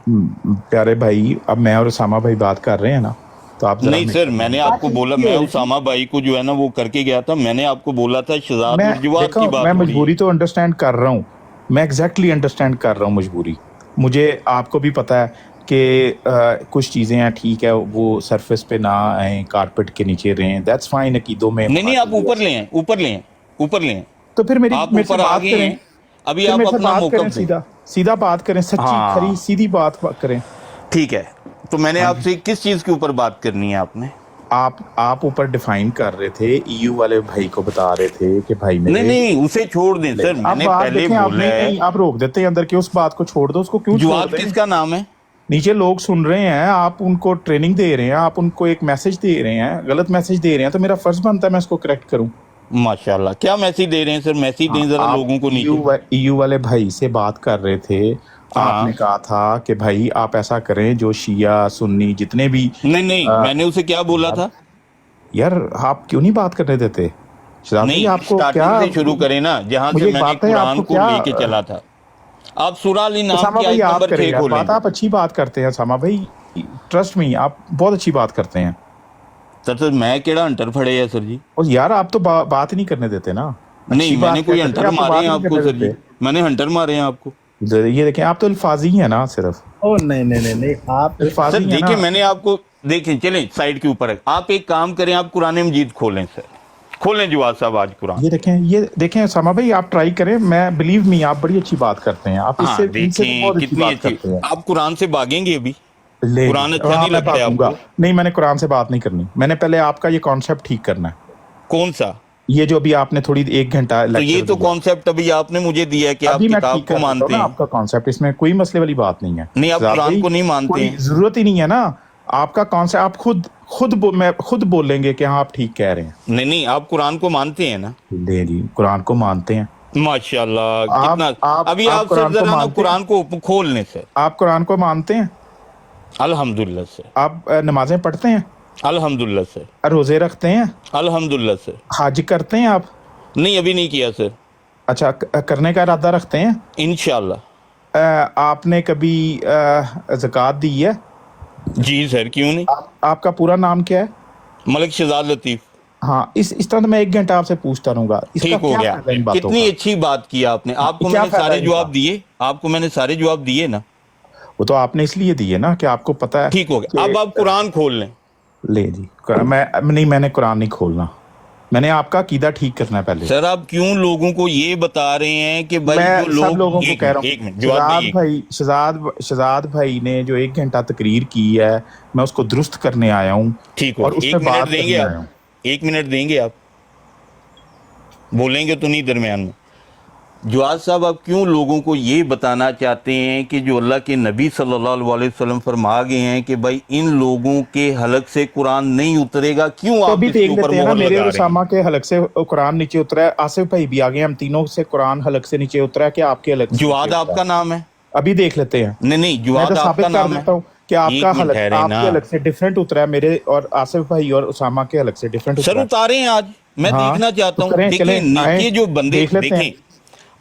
پیارے بھائی، اب میں اور اسامہ بھائی بات کر رہے ہیں نا، تو آپ ذرا نہیں سر، میں نے آپ کو بولا، میں اسامہ بھائی کو جو ہے نا وہ کر کے گیا تھا، میں نے آپ کو بولا تھا شہزاد میں اور جواد دیکھو، کی بات میں ہو رہی مجبوری ہے۔ تو انڈرسٹینڈ کر رہا ہوں، میں ایگزیکٹلی انڈرسٹینڈ کر رہا ہوں مجبوری۔ مجھے آپ کو بھی پتہ ہے کہ کچھ چیزیں ہیں، ٹھیک ہے، وہ سرفیس پہ نہ آئیں، کارپیٹ کے نیچے رہیں، دیٹس فائن، عقیدوں میں نہیں آپ اوپر لے ہیں، اوپر لے ہیں، اوپر لے ہیں، تو پھر آپ میرے سے اوپر بات آگے کریں، ہیں، ابھی پھر آپ میرے سے اپنا بات کریں، موقف دیں۔ سیدھا بات کریں، سچی کھری ہاں سیدھی بات کریں۔ ٹھیک ہے، تو میں نے ہاں آپ جی، سے کس چیز کے اوپر بات کرنی ہے آپ نے؟ آپ اوپر ڈیفائن کر رہے تھے، ای یو والے بھائی کو بتا رہے تھے کہ بھائی میرے، نہیں اسے چھوڑ دیں سر، میں آپ نے بات پہلے دیکھیں، آپ بولا ہے۔ نہیں آپ روک دیتے ہیں اندر کی، اس بات کو چھوڑ دو، اس کو کیوں چھوڑ جواد دیں؟ کس کا نام ہے؟ نیچے لوگ سن رہے ہیں، آپ ان کو ٹریننگ دے رہے ہیں، آپ ان کو ایک میسج دے رہے ہیں، غلط میسج دے رہے ہیں، تو میرا فرض بنتا ہے میں اس کو کریکٹ کروں۔ ماشاءاللہ، کیا میسج دے رہے ہیں سر؟ میسج دیں ذرا آپ لوگوں کو ای نیچے۔ یو والے بھائی سے بات کر رہے تھے، آپ ہاں نے کہا تھا کہ بھائی آپ ایسا کریں، جو شیعہ سنی جتنے بھی نہیں میں نے اسے کیا بولا تھا؟ یار آپ کیوں نہیں بات کرنے دیتے؟ شہزاد بھائی نہیں، آپ کو کیا، سٹارٹنگ سے شروع کریں نا، جہاں سے مجھے ایک میں نے بات ہے، آپ قرآن کو کو کیا، لے کے چلا تھا۔ آپ سورہ الانعام اسامہ کی بھائی آیت آپ نمبر کریں 6 یار کھولیں بات، گے۔ آپ اچھی بات کرتے ہیں اسامہ بھائی، ٹرسٹ می آپ بہت اچھی بات کرتے ہیں۔ سر میں کیڑا ہنٹر پھڑے ہے سر جی؟ اور یار آپ تو بات ہی نہیں کرنے دیتے نا، نہیں اچھی میں نے بات کیا کوئی کرتے ہیں، ہنٹر آپ تو مارے بات ہیں ہی آپ نہیں کو کرنے سر جی؟ دیتے۔ میں نے ہنٹر مارے ہیں آپ کو؟ یہ دیکھیں، آپ تو الفاظی ہیں نا، صرف او نہیں نہیں نہیں نہیں، آپ سر الفاظی ہیں نا۔ دیکھیں، میں نے آپ کو، دیکھیں چلیں سائڈ کے اوپر ہے، آپ ایک کام کریں، آپ قرآن مجید کھولیں سر، کھولیں جواد صاحب آج قرآن۔ یہ دیکھیں اسامہ بھائی، آپ ٹرائی کریں، میں بلیو می آپ بڑی اچھی بات کرتے ہیں، آپ ہاں ان سے تو دیکھیں بہت اچھی کتنی بات اچھی، کرتے ہیں۔ آپ قرآن سے بھاگیں گے ابھی؟ لے جی، قرآن اچھا ہاں نہیں میں لگتا ہے بھاگوں آپ گا، کو؟ نہیں میں نے قرآن سے بات نہیں کرنی، میں نے پہلے آپ کا یہ کانسیپٹ ٹھیک کرنا ہے، کون سا؟ یہ جو ابھی آپ نے تھوڑی 1 گھنٹہ تو یہ لیکچر تو دیا، کانسیپٹ ابھی آپ نے مجھے دیا ہے کہ آپ ابھی میں کتاب ٹھیک کو کر دیتا ہوں مانتے نا ہیں، آپ کا کانسیپٹ، اس میں کوئی مسئلے والی بات نہیں ہے نہیں آپ شہزاد قرآن بھائی، کو نہیں مانتے کوئی ہیں۔ ضرورت ہی نہیں ہے نا، آپ کا کانسیپٹ آپ میں خود بولیں گے کہ ہاں آپ ٹھیک کہہ رہے ہیں۔ نہیں آپ قرآن کو مانتے ہیں نا؟ لے جی، قرآن کو مانتے ہیں، ماشاءاللہ آپ کتنا، آپ ابھی آپ آپ سر قرآن کو ذرا نا مانتے ہیں، قرآن کو کھول لیں سر۔ آپ قرآن کو مانتے ہیں، الحمدللہ سر، آپ نمازیں پڑھتے ہیں، الحمدللہ سر، روزے رکھتے ہیں، الحمدللہ سر۔ حج کرتے ہیں آپ؟ نہیں ابھی نہیں کیا سر، اچھا، کرنے کا ارادہ رکھتے ہیں؟ انشاءاللہ۔ آپ نے کبھی زکوٰۃ دی ہے؟ جی سر، کیوں نہیں؟ آپ کا پورا نام کیا ہے؟ ملک شہزاد لطیف۔ ہاں، اس طرح میں 1 گھنٹہ آپ سے پوچھتا رہوں گا، اس کا ٹھیک ہو کیا گیا، فائدہ ان باتوں کتنی کا؟ اچھی بات کی آپ نے، ہاں، آپ کو میں کیا نے فائدہ سارے ان کا؟ جواب دیے، آپ کو میں نے سارے جواب دیے نا؟ وہ تو آپ نے اس لیے دیے نا کہ آپ کو پتا ہے ٹھیک ہو گیا، کہ اب آپ قرآن کھول لیں۔ لے جی، میں نے قرآن نہیں کھولنا، میں نے آپ کا عقیدہ ٹھیک کرنا ہے پہلے۔ سر آپ کیوں لوگوں کو یہ بتا رہے ہیں کہ بھائی میں جو سب لوگ، لوگوں کو کہہ رہا ایک ہوں، منٹ جواد بھائی، شہزاد بھائی نے جو 1 گھنٹہ تقریر کی ہے، میں اس کو درست کرنے آیا ہوں ٹھیک ہو اور گیا، اس پہ 1 منٹ بات دیں گے کرنے آپ؟ آیا ہوں۔ 1 منٹ دیں گے آپ؟ بولیں گے تو نہیں درمیان میں؟ جواد صاحب آپ کیوں لوگوں کو یہ بتانا چاہتے ہیں کہ جو اللہ کے نبی صلی اللہ علیہ وسلم فرما گئے ہیں کہ بھائی ان لوگوں کے حلق سے قرآن نہیں اترے گا، کیوں تو آپ ابھی اس کے دیکھ اوپر لیتے ہیں نا، مہر میرے اور لگا رہے ہیں؟ اسامہ کے حلق سے قرآن نیچے اترا ہے، آصف بھائی بھی آگے، ہم تینوں سے قرآن حلق سے نیچے اترا ہے کہ آپ کے حلق سے نیچے جواد آپ اترا کا ہے؟ نام ہے؟ ابھی دیکھ لیتے ہیں، نہیں میں تو جواد آپ کا ثابت کر نام ہے؟ دیتا ہوں، कि आपका एक मिनट हलक ठहरे ना। आपके हलक से डिफरेंट उतरा है, मेरे और आसिफ भाई और उसामा के हलक से डिफरेंट सर उतरा है। उतारे आज, मैं हाँ, देखना चाहता तो हूँ। करें, देखिए चलें, नीचे आए, जो बंदे देख लेते हैं। देखें,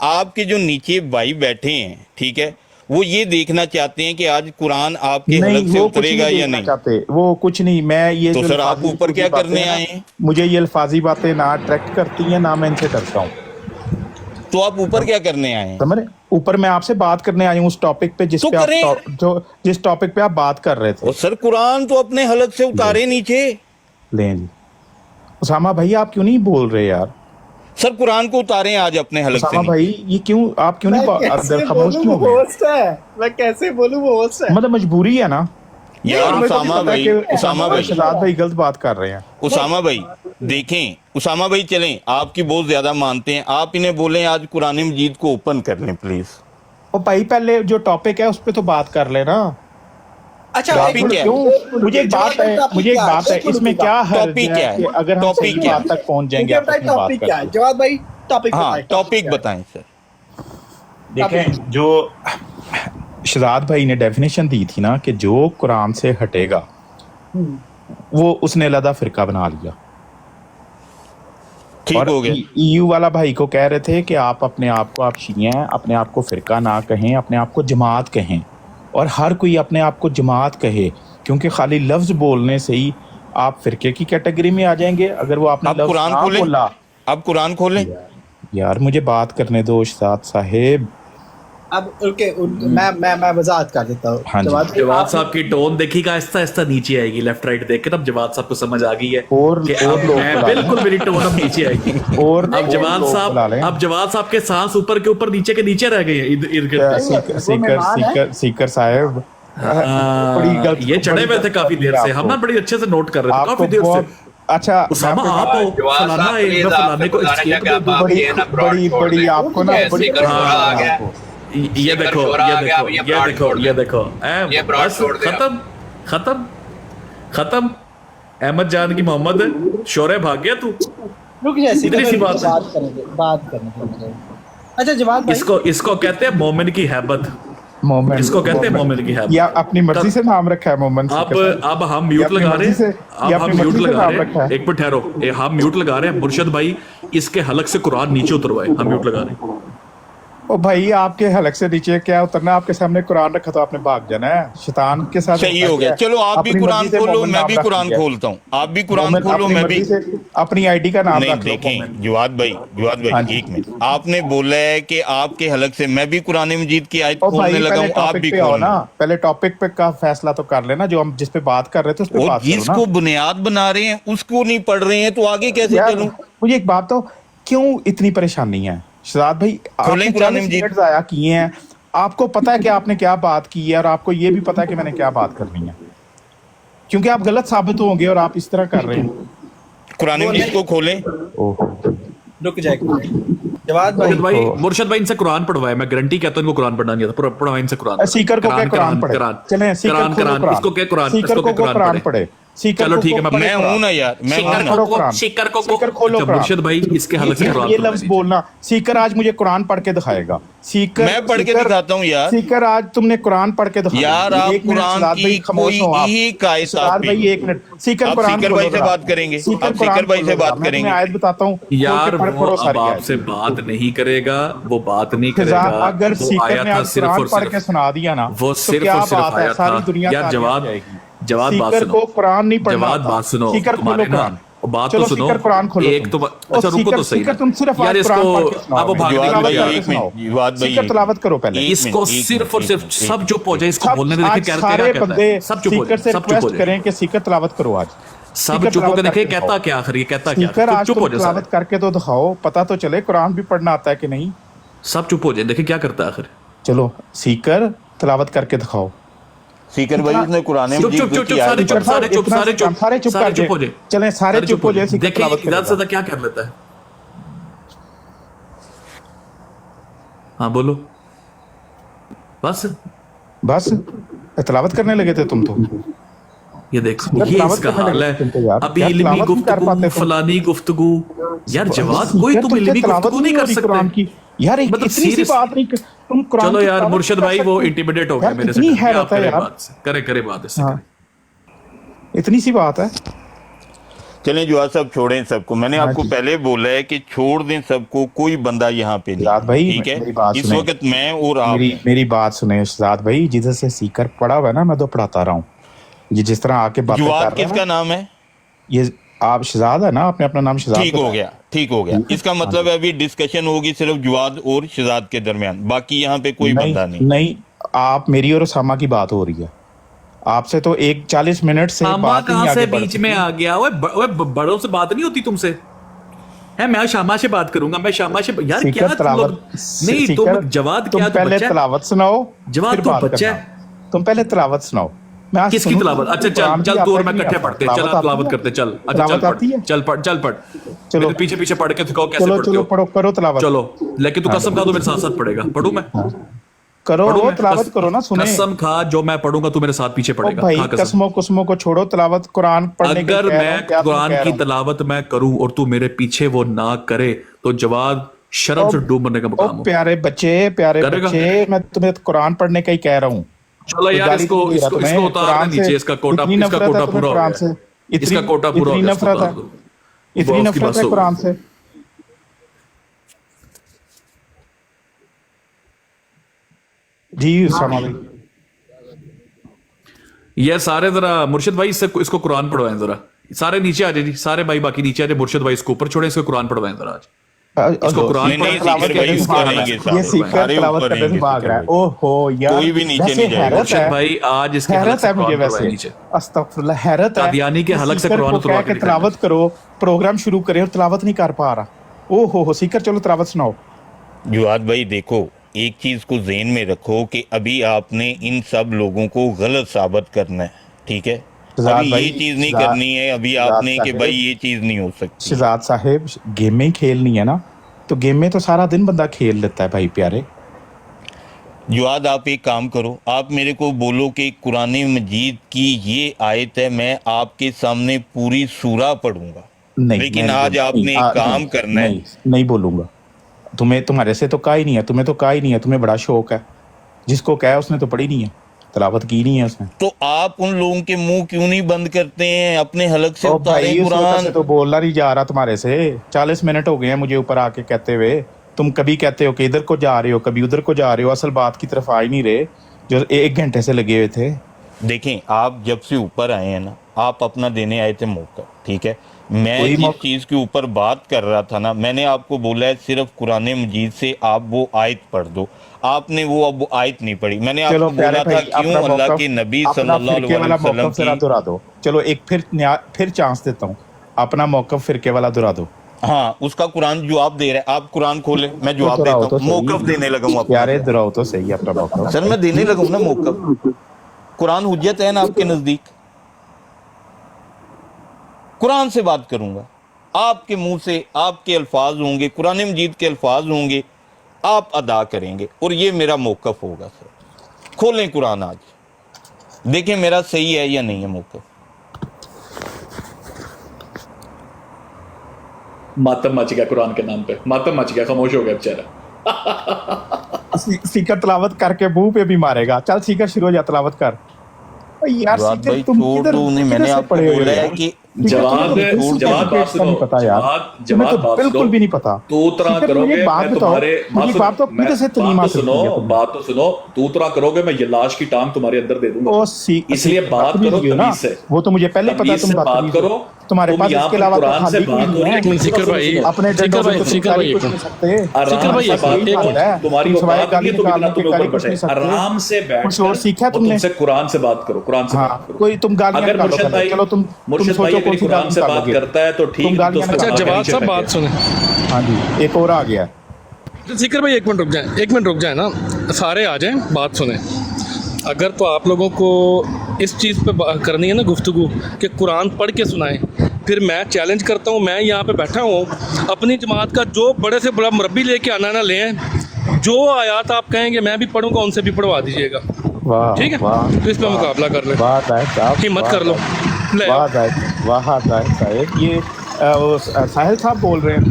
आपके जो नीचे भाई बैठे हैं, ठीक है, वो ये देखना चाहते हैं कि आज कुरान आपके नहीं, हलक से वो कुछ उतरेगा नहीं या देखना नहीं। चाहते, वो कुछ नहीं। मैं ये तो जो सर आप अल्फाजी ऊपर क्या बातें करने हैं ना, आए हैं? मुझे ये अल्फाजी बातें ना अट्रैक्ट करती हैं, ना मैं इनसे डरता हूँ। तो आप ऊपर क्या करने आए हैं? समझ रहे? ऊपर मैं आपसे बात करने आई हूँ उस टॉपिक पे जिस तो पे आप करें। जिस टॉपिक पे आप बात कर रहे थे। और सर कुरान तो अपने हलक से उतारे नीचे। लें जी, उसामा भाई आप क्यों नहीं बोल रहे यार? सर कुरान को उतारे आज अपने हलक से उसामा नीचे। भाई ये क्यों, आप क्यों मैं नहीं कैसे खामोश बोलूं, क्यों वो हो गए? होस्ट है, मैं कैसे बोलूं, वो होस्ट है। मतलब मजबूरी है ना यार मुझे उसामा पता है भाई, कि उसामा और भाई, शहजाद भाई गलत बात कर रहे हैं। उसामा भाई देखें, उसामा भाई चलें, आपकी बहुत ज्यादा मानते हैं, आप इन्हें बोलें आज कुरान मजीद को ओपन कर लें प्लीज। ओ भाई पहले जो टॉपिक है उस पे तो बात कर लेना। अच्छा, टॉपिक क्या है? क्यों, मुझे एक बात है, मुझे एक बात है, इसमें क्या हर्ज टॉपिक क्या है है? कि अगर हम टॉपिक सही क्या बात है? तक पहुंच जाएंगे मुझे आपस बताइए में बात टॉपिक क्या है, करके। जवाद भाई टॉपिक हाँ बताइए, टॉपिक बताएं सर। देखें, जो शहजाद भाई ने डेफिनेशन दी थी ना कि जो कुरान से हटेगा वो उसने अलग फिरका बना लिया। ठीक और हो गया। ईयू वाला भाई को कह रहे थे कि आप अपने आप को, आप शिया हैं, अपने आप को फिरका ना कहें, अपने आप को जमात कहें। और हर कोई अपने आप को जमात कहे, क्योंकि खाली लफ्ज बोलने से ही आप फिरके की कैटेगरी में आ जाएंगे। अगर वो आपने आप लफ्ज कुरान ना खोलें, बोला। आप कुरान खोलें। यार मुझे बात करने दो शहजाद साहेब। अब मैं वजाहत कर देता हूँ। हाँ जी। जवाद साहब की टोन देखिएगा, आहिस्ता आहिस्ता नीचे आएगी, लेफ्ट राइट देख के तब जवाद साहब को समझ आ गई है और कि और अब लोग मैं बुला लें। बिल्कुल मेरी टोन अब नीचे आएगी। और अब जवाद लोग बुला लें। साहब, अब जवाद साहब के सांस ऊपर के ऊपर, नीचे के नीचे रह गए हैं इर्द गिर्द। सीकर साहब बड़ी गलत, ये चढ़े हुए थे काफी देर से, हम ना बड़ी अच्छे से नोट कर रहे थे काफी देर से। अच्छा उसामा आप हो फलाना है, मैं फलाने को escape दे दूं। बड़ी आपको ना बड़ी ये देखो ये देखो बस खत्म खत्म खत्म। अहमद जान की मोहम्मद शोरे भाग गया तू। रुक जैसे इतनी सी बात है। बात करने दो। अच्छा जवाद भाई, इसको कहते हैं मोमिन की हैबत, मोमेंट, इसको कहते हैं मोमिन की हैबत। या अपनी मर्जी से नाम रखा है मोमेंट। अब हम म्यूट लगा रहे हैं, अब हम म्यूट लगा रहे हैं। एक मिनट ठहरो, हम म्यूट लगा रहे हैं। मुर्शद भाई इसके हलक से कुरान नीचे उतरवाए, हम म्यूट लगा रहे हैं। ओ भाई आपके हलक से नीचे क्या उतरना, आपके सामने कुरान रखा तो आपने भाग जाना है शैतान के साथ। सही हो गया, चलो आप भी कुरान खोलो, मैं भी कुरान खोलता हूँ। आप भी कुरान खोलो, मैं भी अपनी आईडी का नाम नहीं। रख लो। देखें जवाद भाई एक मिनट, आपने बोला है कि आपके हलक से मैं भी कुरान मजीद की आयत खोलने लगा हूँ, आप भी खोलना। पहले टॉपिक पे का फैसला तो कर लेना, जो हम जिस पे बात कर रहे थे उस पे और बात करो ना। जिसको बुनियाद बना रहे हैं उसको नहीं पढ़ रहे हैं, तो आगे कैसे यार, चलूं? मुझे एक बात तो, क्यों इतनी परेशानी है शहजाद भाई? आपने कुरान 40 मजीद मिनट ज़ाया किए हैं, आपको पता है कि आपने क्या बात की है और आपको ये भी पता है कि मैंने क्या बात करनी है, क्योंकि आप गलत साबित होंगे और आप इस तरह कर रहे हैं। कुरान मजीद को खोलें। रुक जाएगा जवाद भाई। मुर्शद भाई इनसे कुरान पढ़वाए, मैं गारंटी कहता हूं इनको कुरान पढ़ना नहीं आता। पढ़वाए इनसे कुरान। सीकर को क्या कुरान पढ़े? चलें सीकर कुरान इसको क्या कुरान, सीकर को कुरान पढ़े। चलो ठीक है, मैं हूं ना यार, मैं हूं ना। सीकर खोलो कुरान। मुर्शद भाई इसके हलक से कुरान ये लफ्ज बोलना, सीकर आज मुझे कुरान पढ़ के दिखाएगा। सीकर, मैं पढ़ के दिखाता हूं यार। सीकर आज तुमने कुरान पढ़ के दिखाया यार, आप कुरान की कोई एक आयत आप भाई एक मिनट, सीकर आप कुरान सीकर भाई से बात करेंगे, आप सीकर भाई से बात करेंगे। मैं आयत बताता हूँ यार, वो अब आपसे बात नहीं करेगा, वो बात नहीं करेगा। अगर सीकर ने आज कुरान पढ़ के सुना दिया ना, वो सिर्फ और सिर्फ आया था। यार जवाद बात सुनो, को कुरान नहीं पढ़ना। जवाद बात सुनो, सीकर खोलो कुरान, बात तो सुनो। कुरान खोलो एक तो अच्छा रुको तो सही, तुम सिर्फ यार इसको अब सीकर तिलावत करो पहले। इसको सिर्फ और सिर्फ सब चुप हो जाए, इसको बोलने दे। देखे सारे बंदे सब चुप हो जाए, सब चुप हो जाए, करें कि सीकर तिलावत करो आज। सब चुप होकर देखे कहता क्या, आखिर ये कहता क्या। चुप हो जाए, तिलावत करके तो दिखाओ, पता तो चले कुरान भी पढ़ना आता है कि नहीं। सब चुप हो जाए, देखे क्या करता है आखिर। चलो सीकर तिलावत करके दिखाओ। सीकर भाई उसने कुरान में चुप सारे चुप हो जाए। चलें सारे चुप हो जाए। देखिए ज़्यादा क्या कर लेता है। हाँ बोलो, बस तिलावत करने लगे थे तुम तो। یہ دیکھو سیکر یہ تلاوت اس کا کرنے حال لگے ہے. سنتے یار. ابھی یار علمی تلاوت نہیں کر گفتگو پاتے تم. فلانی گفتگو. یار جواد سیکر کوئی تم تم سے علمی تلاوت گفتگو نہیں ہو کر رہی سکتے. قرآن کی. یار مطلب اتنی سی serious- بات نہیں کہ تم قرآن چلو کی یار تلاوت مرشد نہیں کر بھائی وہ سکتے. انٹیمیڈیٹ ہو گیا یار میرے سے. کتنی آپ حیرت ہے کریں یار. بات سے کرے بات اس سے ہاں کریں. اتنی سی بات ہے. چلیں جواد صاحب چھوڑیں سب کو. میں نے ہاں آپ کو جی. پہلے بولا ہے کہ چھوڑ دیں سب کو, کوئی بندہ یہاں پہ شہزاد نہیں. بھائی ٹھیک ہے, میری بات اس سنیں. وقت میں اور آپ ہیں. میری بات سنیں شہزاد بھائی, جدھر سے سیکر پڑا ہوا ہے نا, میں تو پڑھاتا رہا ہوں. یہ جس طرح آ کے باتیں جواد کر رہا کس ہے کا نا, نام ہے؟ یہ آپ شہزاد ہے نا, آپ نے اپنا نام شہزاد ٹھیک ہو بتایا. گیا, ٹھیک ہو گیا. ٹھیک ہے, اس کا ہاں مطلب جی. ہے ابھی ڈسکشن ہوگی صرف جواد اور شہزاد کے درمیان, باقی یہاں پہ کوئی بندہ نہیں. نہیں, آپ میری اور اسامہ کی بات ہو رہی ہے. آپ سے تو 40 منٹ سے شامہ بات ہی کہاں نہیں سے آگے بڑھ بیچ سکی. میں آ گیا؟ بڑوں سے بات نہیں ہوتی تم سے. میں شامہ سے بات کروں گا, میں شامہ سے. یار کیا سیکر تم لوگ تلاوت نہیں, تم جواد تم کیا تو پہلے بچہ ہے؟ تلاوت سناؤ جواد پھر تو بات بچہ کرنا. ہے. تم پہلے تلاوت سناؤ, میں آج کس کی سنوں گا. تلاوت؟ اچھا قرآن چل بھی تو آتا اور ہے میں کہ نہیں کٹھے آتا؟ پڑھتے ہیں. چل تلاوت آتی تلاوت ہے, کرتے. چل اچھا تلاوت چل آتی ہے. پڑھ چل پڑھ. چلو میرے پیچھے پیچھے پڑھ کے دکھاؤ کیسے چلو پڑھتے چلو ہو. پڑھو, کرو تلاوت. چلو لیکن تو ہاں قسم کھا تو میرے ساتھ ساتھ پڑھے گا. پڑھوں میں؟ کرو پڑھوں میں؟ تلاوت کرو نا, سنیں. قسم کھا جو میں پڑھوں گا تو میرے ساتھ پیچھے او پڑھے گا. بھائی کھا قسم. قسموں قسموں کو چھوڑو, تلاوت قرآن پڑھنے کے اگر کہہ رہا میں ہوں, کیا تم قرآن کہہ کی رہا ہوں. تلاوت میں کروں اور تو میرے پیچھے وہ نہ کرے تو جواد شرم سے ڈوب مرنے کا او مقام ہو. پیارے بچے کرے گا؟ میں تمہیں قرآن پڑھنے کا ہی کہہ رہا ہوں. چلو کوئی یار گالی تو نہیں دے رہا اس تمہیں. کو اتار قرآن دیں سے نیچے. اس کا کوٹا اتنی نفرت ہے تمہیں پورا ہو قرآن گیا. سے, اس کا کوٹا پورا ہو اتنی گیا. اس کو نفرت ہے, اتار دو. اتنی اس کی نفرت بس ہے ہو قرآن گئی. سے. جی اسامہ بھائی. یہ سارے ذرا مرشد بھائی اس کو قرآن پڑھوائیں ذرا. سارے نیچے آ جائے جی, سارے بھائی باقی نیچے آ جائے. مرشد بھائی اس کو اوپر چھوڑیں, اس کو قرآن پڑھوائیں ذرا. آج اس کو قرآن نہیں نہیں, پڑھیں. سیکر بھائی اوپر رہیں گے یہ صاحب, سیکر سارے تلاوت اوپر کرنے رہیں سے گے. بھاگ سیکر رہا ہے. بھائی او ہو یار, کوئی بھی نیچے ویسے نہیں جائے گا. حیرت مرشد ہے, بھائی آج اس کے حلق حیرت سے ہے مجھے قرآن پڑھوائیں ویسے. نیچے. استغفراللہ, حیرت ہے. قادیانی کے حلق سے سیکر قرآن کو اتروا کہہ کے کہ دکھائیں. تلاوت کرو, پروگرام شروع کرے اور تلاوت نہیں کر پا رہا. او ہو سیکر, چلو تلاوت سناؤ. جواد بھائی دیکھو, ایک چیز کو ذہن میں رکھو کہ ابھی آپ نے ان سب لوگوں کو غلط ثابت کرنا ہے. ٹھیک ہے, شہزاد ابھی بھائی, یہ چیز نہیں کرنی ہے ابھی آپ نے کہ بھائی یہ چیز نہیں ہو سکتی. شہزاد صاحب, گیم میں ہی کھیلنی ہے نا, تو گیم میں تو سارا دن بندہ کھیل لیتا ہے بھائی پیارے. جواد آپ ایک کام کرو, آپ میرے کو بولو کہ قرآن مجید کی یہ آیت ہے, میں آپ کے سامنے پوری سورہ پڑھوں گا. نہیں, لیکن میں آج آپ نے ایک کام کرنا ہے. نہیں بولوں گا. تمہارے سے تو کہا ہی نہیں ہے, تمہیں بڑا شوق ہے. جس کو کہا اس نے تو پڑھی نہیں ہے, تلاوت کی نہیں ہے اس نے. تو آپ ان لوگوں کے منہ کیوں نہیں بند کرتے ہیں, اپنے حلق سے او اتاریں بھائی, اس وقت قرآن. سے تو بولنا نہیں جا رہا تمہارے سے. 40 منٹ ہو گئے ہیں مجھے اوپر آ کے کہتے ہوئے. تم کبھی کہتے ہو کہ ادھر کو جا رہے ہو, کبھی ادھر کو جا رہے ہو, اصل بات کی طرف آ ہی نہیں رہے جو 1 گھنٹے سے لگے ہوئے تھے. دیکھیں, آپ جب سے اوپر آئے ہیں نا, آپ اپنا دینے آئے تھے موقع. ٹھیک ہے, میں جس چیز کے اوپر بات کر رہا تھا نا, میں نے آپ کو بولا ہے صرف قرآن مجید سے آپ وہ آیت پڑھ دو. آپ نے وہ اب آیت نہیں پڑھی. میں نے آپ کو بولا تھا کیوں اللہ کے نبی صلی اللہ علیہ وسلم کی. دہرا دو. چلو ایک پھر چانس دیتا ہوں, اپنا موقف فرقے والا دہرا دو. ہاں, اس کا قرآن جواب دے رہے ہیں. آپ قرآن کھولیں, میں جواب دیتا ہوں. موقف دینے لگا ہوں اپنا. پیارے دہراؤ تو صحیح اپنا موقف. سر میں دینے لگا ہوں نا موقف. قرآن حجت ہے نا آپ کے نزدیک. قرآن سے بات کروں گا, آپ کے منہ سے آپ کے الفاظ ہوں گے, قرآن مجید کے الفاظ ہوں گے, آپ ادا کریں گے, اور یہ میرا موقف ہوگا. سر کھولیں قرآن آج, دیکھیں میرا صحیح ہے یا نہیں ہے موقف. ماتم مچ گیا قرآن کے نام پہ, ماتم مچ گیا, خاموش ہو گیا بیچارہ. سیکر تلاوت کر کے منہ پہ بھی مارے گا. چل سیکر شروع ہو جا, تلاوت کر. یار جواد سیکر بھائی تم چھوڑ کدھر دو انہیں, میں نے آپ کو بولا ہے کہ جواد بات سنو, پتا یار, جواد بات بالکل بھی نہیں پتا. تو اترا کرو گے, میں تمہارے بات تو کدھر سے تلیم حاصل کی ہے. بات تو سنو, تو اترا کرو گے, میں یہ لاش کی ٹانگ تمہارے اندر دے دوں گا. اس لیے بات کرو تمیز سے. وہ تو مجھے پہلے پتا, تم بات کرو. تمہارے پاس اس کے علاوہ قرآن سے بات ہو رہی ہے. سیکر بھائی, اپنے سیکر بھائی, سیکر بھائی, آرام سے بات کرو. تمہاری اوقات نہیں ہے تو اتنا تم اوپر بیٹھے. آرام سے بیٹھ کچھ اور سیکھا تم سے قرآن سے بات کرو. قرآن سے بات کرو. کوئی تم گالیاں اگر مرشد بھائی اگر قرآن سے بات کرتا ہے تو ٹھیک. اچھا جواد صاحب بات سنیں. ہاں جی, ایک اور آ گیا. سیکر بھائی 1 منٹ رک جائیں نا, سارے آ جائیں, بات سنیں. اگر تو آپ لوگوں کو اس چیز پہ کرنی ہے نا گفتگو کہ قرآن پڑھ کے سنائیں, پھر میں چیلنج کرتا ہوں, میں یہاں پہ بیٹھا ہوں, اپنی جماعت کا جو بڑے سے بڑا مربی لے کے آنا نہ لیں, جو آیات آپ کہیں گے میں بھی پڑھوں گا ان سے بھی پڑھوا دیجیے گا. वाह ठीक है, वाह तो इस पे मुकाबला कर ले, वाह जाहिद साहब, हिम्मत वाह कर लो, जाहिद, ले वाह आओ। जाहिद, वाह जाहिद साहब। ये साहिल साहब बोल रहे हैं,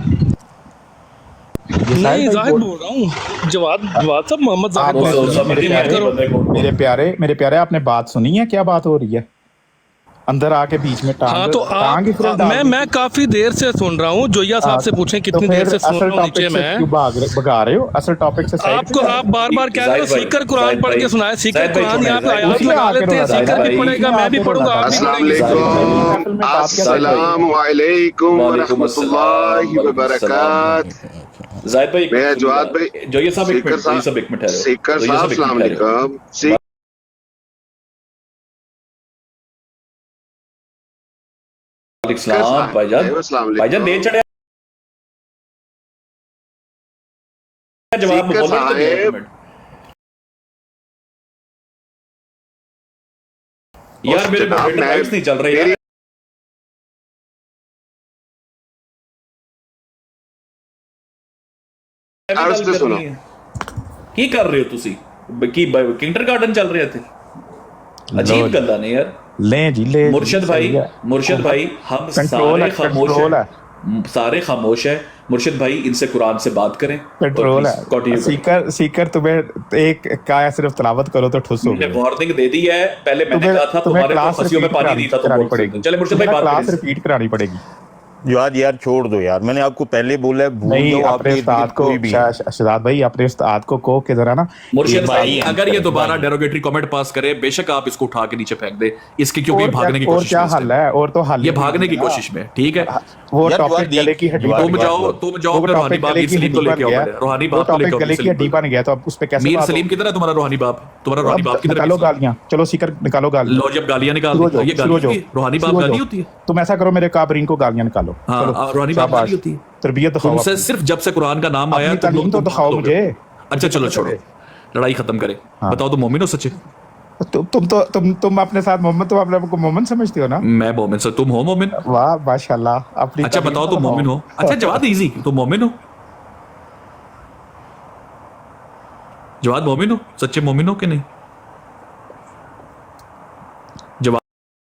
ये साहिल नहीं भाई जाहिद बोल। बोल रहा हूँ, जवाद साहब, मोहम्मद जाहिद आपने बोल रहा हूँ, मेरे हिम्मत प्यारे, करो। मेरे प्यारे आपने बात सुनी है, क्या बात हो रही है? अंदर आके बीच में टांग हाँ तो टांग ही फिर डाल दी। मैं काफी देर से सुन रहा हूँ, जोया साहब से पूछें तो कितनी देर फिर से सुन असल रहा हूँ नीचे टॉपिक से मैं। क्यों भगा रहे हो? असल टॉपिक से साइड आपको आप बार बार कह रहे हो सीकर कुरान पढ़ के सुनाए, सीकर कुरान यहाँ पे आयात उसमें लगा आके लेते हैं, रोना सीकर भी भाई, पढ़ेगा, मैं भी पढ़ूंगा, आप भी पढ़ेंगे। अस्सलाम वालेकुम व रहमतुल्लाहि व बरकातहू। जाहिद भाई, मैं जवाद भाई, जोया साहब एक मिनट, जोया साहब एक मिनट ठहरो, सीकर जोया साहब एक अस्सलाम मिनट ठहरो। वालेकुम। इस्लाम भाईजान दे चढ़े जवाब सीकर बोलो तो साहब, एक मिनट। यार मेरे जनाब, मोबाइल लाइट्स नहीं चल रही यार। अर्ज तो सुनो। की कर रहे हो तुसी की किंडरगार्टन चल रहे थे? अजीब गल्ला नहीं यार। ले जी ले। मुर्शद भाई हम कंट्रोल सारे है, खामोश कंट्रोल हैं, है, सारे खामोश है। मुर्शद भाई इनसे कुरान से बात करें। कंट्रोल है। सीकर तुम्हें एक का सिर्फ तलावत करो तो ठुस हो मैंने गए। वार्निंग दे दी है, पहले मैंने कहा था तुम्हारे क्लास फंसियों में पानी नहीं था तो बोल पड़ेगी। चले मुर्शद भाई बात क्लास करें। रिपीट करानी पड़ेगी। यार छोड़ दो यार, मैंने आपको पहले बोला है भूल नहीं, जाओ अपने आपके उस्ताद को कोई भी। शहजाद भाई अपने उस्ताद को कहो कि जरा ना मुर्शिद ये भाई बात- अगर ये दोबारा डेरोगेटरी कमेंट पास करे, बेशक आप इसको उठा के नीचे फेंक दे, इसके क्योंकि और भागने की क्या- और कोशिश क्या में हल है? और तो हल ये ही भागने नहीं की है। कोशिश में, ठीक है। वो यार टॉपिक जवाब गले की हड्डी जवाब बन गया। तुम जाओ वो अपने रूहानी टॉपिक बाप गले मीर की सलीम को हड्डी लेके आओ, बन गया। पहले रूहानी वो बाप को टॉपिक लेके आओ, गले की हड्डी बन गया, तो अब उस पे कैसे मीर बात सलीम होगी? किधर है तुम्हारा रूहानी बाप? तुम्हारा रूहानी बाप किधर है? निकालो गालियां, चलो सीकर निकालो गालियां। लो जब गालियां निकाल शुरू दो, हो ये जाओ, शुरू हो गाली जाओ, रूहानी बाप शुरू हो गाली जाओ। होती है। तुम ऐसा करो, मेरे काबरीन को गालियां निकालो। हाँ, चलो, रूहानी बाप शाबाश। गाली होती है। तरबियत दिखाओ तुमसे अपनी। सिर्फ जब से कुरान का नाम आया अपनी तुम लोग तालीम तो तुम दिखाओ भाग मुझे। लोगे। अच्छा चलो छोड़ो, लड़ाई खत्म करें। बताओ तुम मोमिन हो सच्चे? तुम अपने साथ मोहम्मद, तुम अपने को मोमिन समझते हो ना? मैं मोमिन सर, तुम हो मोमिन? वाह माशाल्लाह। अपनी अच्छा तालीम बताओ तो तुम मोमिन हो? अच्छा जवाब इजी, तुम मोमिन हो? जवाब मोमिन हो? सच्चे मोमिन हो कि नहीं? जवाब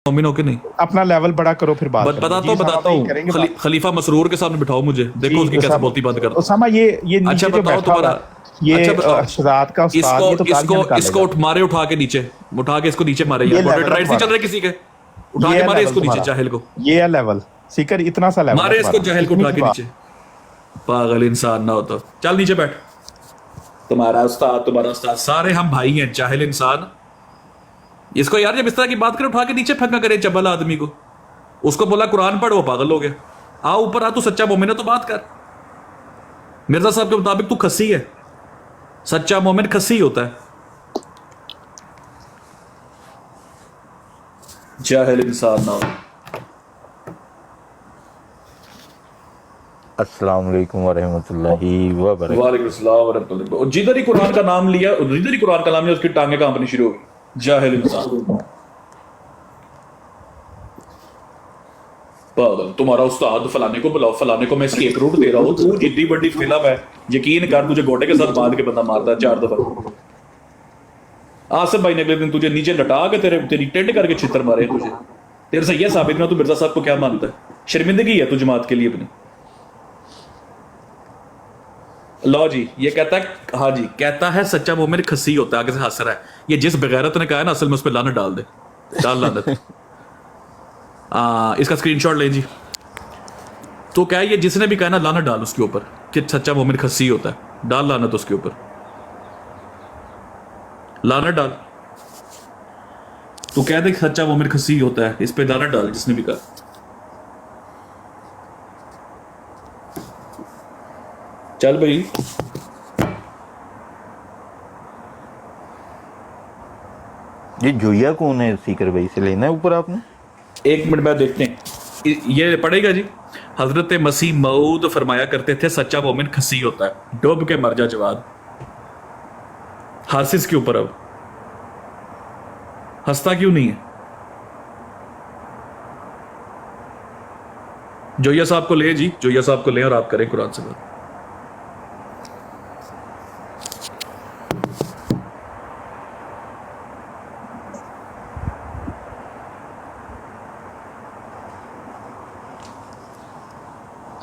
मोमिन हो कि नहीं? अपना लेवल बड़ा करो फिर बात करेंगे। बताता जी, हूँ साहब, बताता अभी हूँ करेंगे बात। खलीफा मसरूर के सामने बिठाओ मुझे, देखो उसकी कैसे बोलती बंद कर दो। उसामा ये नीचे अच्छा जो बताओ बैठा हुआ तुम्हारा, है, ये अच्छा बताओ, शहजाद का उस्ताद, ये तो गालियां इसको निकालेगा। मारे उठा के नीचे, उठा के इसको नीचे मारे ये यार, level मॉडरेटर राइट्स नहीं चल तुम्हारा। रहे किसी के, उठा ये के मारे level इसको नीचे तुम्हारा। जाहिल को, ये है लेवल सीकर, इतना सा लेवल मारे इसको जाहिल को उठा के नीचे। पागल इंसान ना होता, चल नीचे बैठ। तुम्हारा उस्ताद सारे हम भाई हैं, जाहिल इंसान। इसको यार जब इस तरह की बात करे उठा के नीचे फेंका करे चबल आदमी को। उसको बोला कुरान पढ़, वो पागल हो गया। आ ऊपर आ, तू सच्चा मोमिन है तो बात कर। मिर्जा साहब के मुताबिक तू खस्सी है, सच्चा मोमिन खस्सी होता है, जाहिल इंसान ना हो। अस्सलाम वालेकुम व रहमतुल्लाहि व बरकातहू। वालेकुम सलाम व रहमतुल्लाह। और जिधर ही कुरान का नाम लिया, जिधर ही कुरान का नाम लिया, उसकी टांगे कांपनी शुरू हो गई। जाहिल इंसान, पागल। तुम्हारा उस्ताद फलाने को बुलाओ, फलाने को मैं इसकी एक रूट दे रहा हूँ, तू जितनी बड़ी फिल्म है यकीन कर, तुझे गोटे के साथ बांध के बंदा मारता है 4 दफा। आसिफ भाई ने अगले दिन तुझे नीचे लटा के तेरी टेंट करके छितर मारे तुझे। तेरे से यह साबित ना तू मिर्जा साहब को क्या मानता है। शर्मिंदगी है तू जमात के लिए अपनी। लो जी, ये कहता है, हाँ जी, कहता है सच्चा मोमिन खस्सी होता है, आगे से हंस रहा है। ये जिस बगैरत ने कहा है ना, असल में उस पर लानत डाल दे, डाल लानत। इसका स्क्रीनशॉट लें जी। तो क्या है, ये जिसने भी कहा ना, लानत डाल उसके ऊपर कि सच्चा मोमिन खस्सी होता है, डाल लानत उसके ऊपर, लानत डाल। तो कह दे सच्चा मोमिन खस्सी होता है, इस पे लानत डाल जिसने भी कहा। चल भाई, ये जोया कौन है? सीकर भाई से लेना है ऊपर आपने? 1 मिनट में देखते हैं, ये पढ़ेगा जी। हजरत मसीह मऊद फरमाया करते थे सच्चा मोमिन खस्सी होता है, डूब के मर जा जवाद। हासिस के ऊपर अब हंसता क्यों नहीं है? जोया साहब को ले जी, जोया साहब को ले और आप करें कुरान से बात।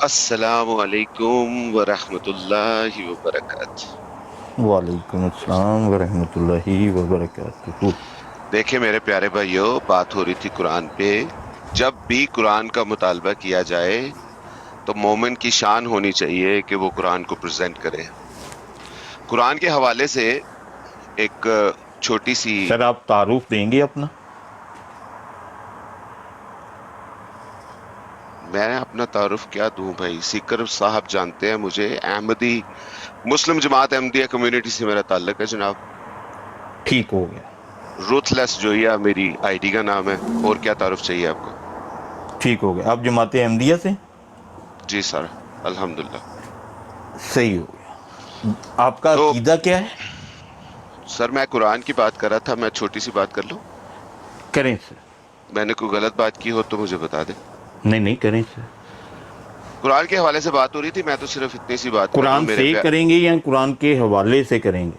السلام علیکم ورحمۃ اللہ وبرکاتہ. وعلیکم السلام ورحمۃ اللہ وبرکاتہ. دیکھیں میرے پیارے بھائیوں، بات ہو رہی تھی قرآن پہ. جب بھی قرآن کا مطالبہ کیا جائے تو مومن کی شان ہونی چاہیے کہ وہ قرآن کو پریزنٹ کرے. قرآن کے حوالے سے ایک چھوٹی سی سر آپ تعارف دیں گے اپنا؟ میں اپنا تعارف کیا دوں بھائی، سیکر صاحب جانتے ہیں مجھے. احمدی مسلم جماعت احمدیہ کمیونٹی سے میرا تعلق ہے جناب. ٹھیک ہو گیا. روتھ لیس جویا میری آئی ڈی کا نام ہے. اور کیا تعارف چاہیے آپ کو؟ ٹھیک ہو گیا. آپ جماعت احمدیہ سے؟ جی سر الحمدللہ. صحیح ہو گیا. آپ کا تو عقیدہ کیا ہے؟ سر میں قرآن کی بات کر رہا تھا. میں چھوٹی سی بات کر لوں؟ کریں سر. میں نے کوئی غلط بات کی ہو تو مجھے بتا دیں. نہیں کریں سر. قرآن کے حوالے سے بات ہو رہی تھی، میں تو صرف اتنی سی بات کر رہا ہوں قرآن میرے سے کریں گے یا قرآن کے حوالے سے کریں گے؟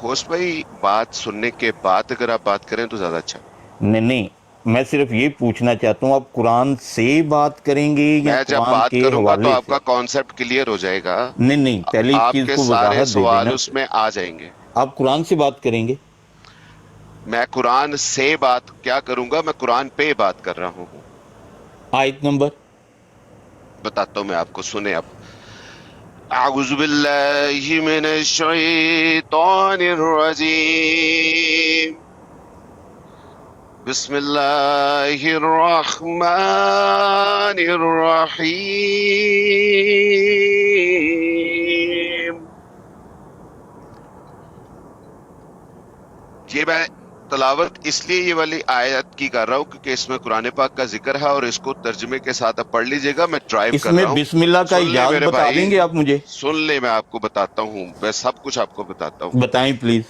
ہوسٹ بھائی بات سننے کے بعد اگر آپ بات کریں تو زیادہ اچھا. نہیں میں صرف یہ پوچھنا چاہتا ہوں آپ قرآن سے بات کریں گے یا میں جب قرآن بات کے کروں گا تو حوالے آپ سے؟ کا کانسیپٹ کلیئر ہو جائے گا. نہیں پہلے اس آپ چیز کے کو سارے وضاحت دے سوال دینا. اس میں آ جائیں گے. آپ قرآن سے بات کریں گے؟ میں قرآن سے بات کیا کروں گا، میں قرآن پہ بات کر رہا ہوں. آیت نمبر بتاتا ہوں میں آپ کو، سنیں اب. اعوذ باللہ من الشیطان الرجیم، بسم اللہ الرحمن الرحیم. یہ میں تلاوت اس لیے یہ والی آیت کی کر رہا ہوں کیونکہ اس میں قرآن پاک کا ذکر ہے اور اس کو ترجمے کے ساتھ آپ پڑھ لیجئے گا. میں ڈرائیو اس کر میں رہا ہوں. بسم اللہ کا سن لیں اجاز میرے بتا بھائی، دیں گے آپ مجھے؟ سن لیں، میں آپ کو بتاتا ہوں، میں سب کچھ آپ کو بتاتا ہوں. بتائیں پلیز.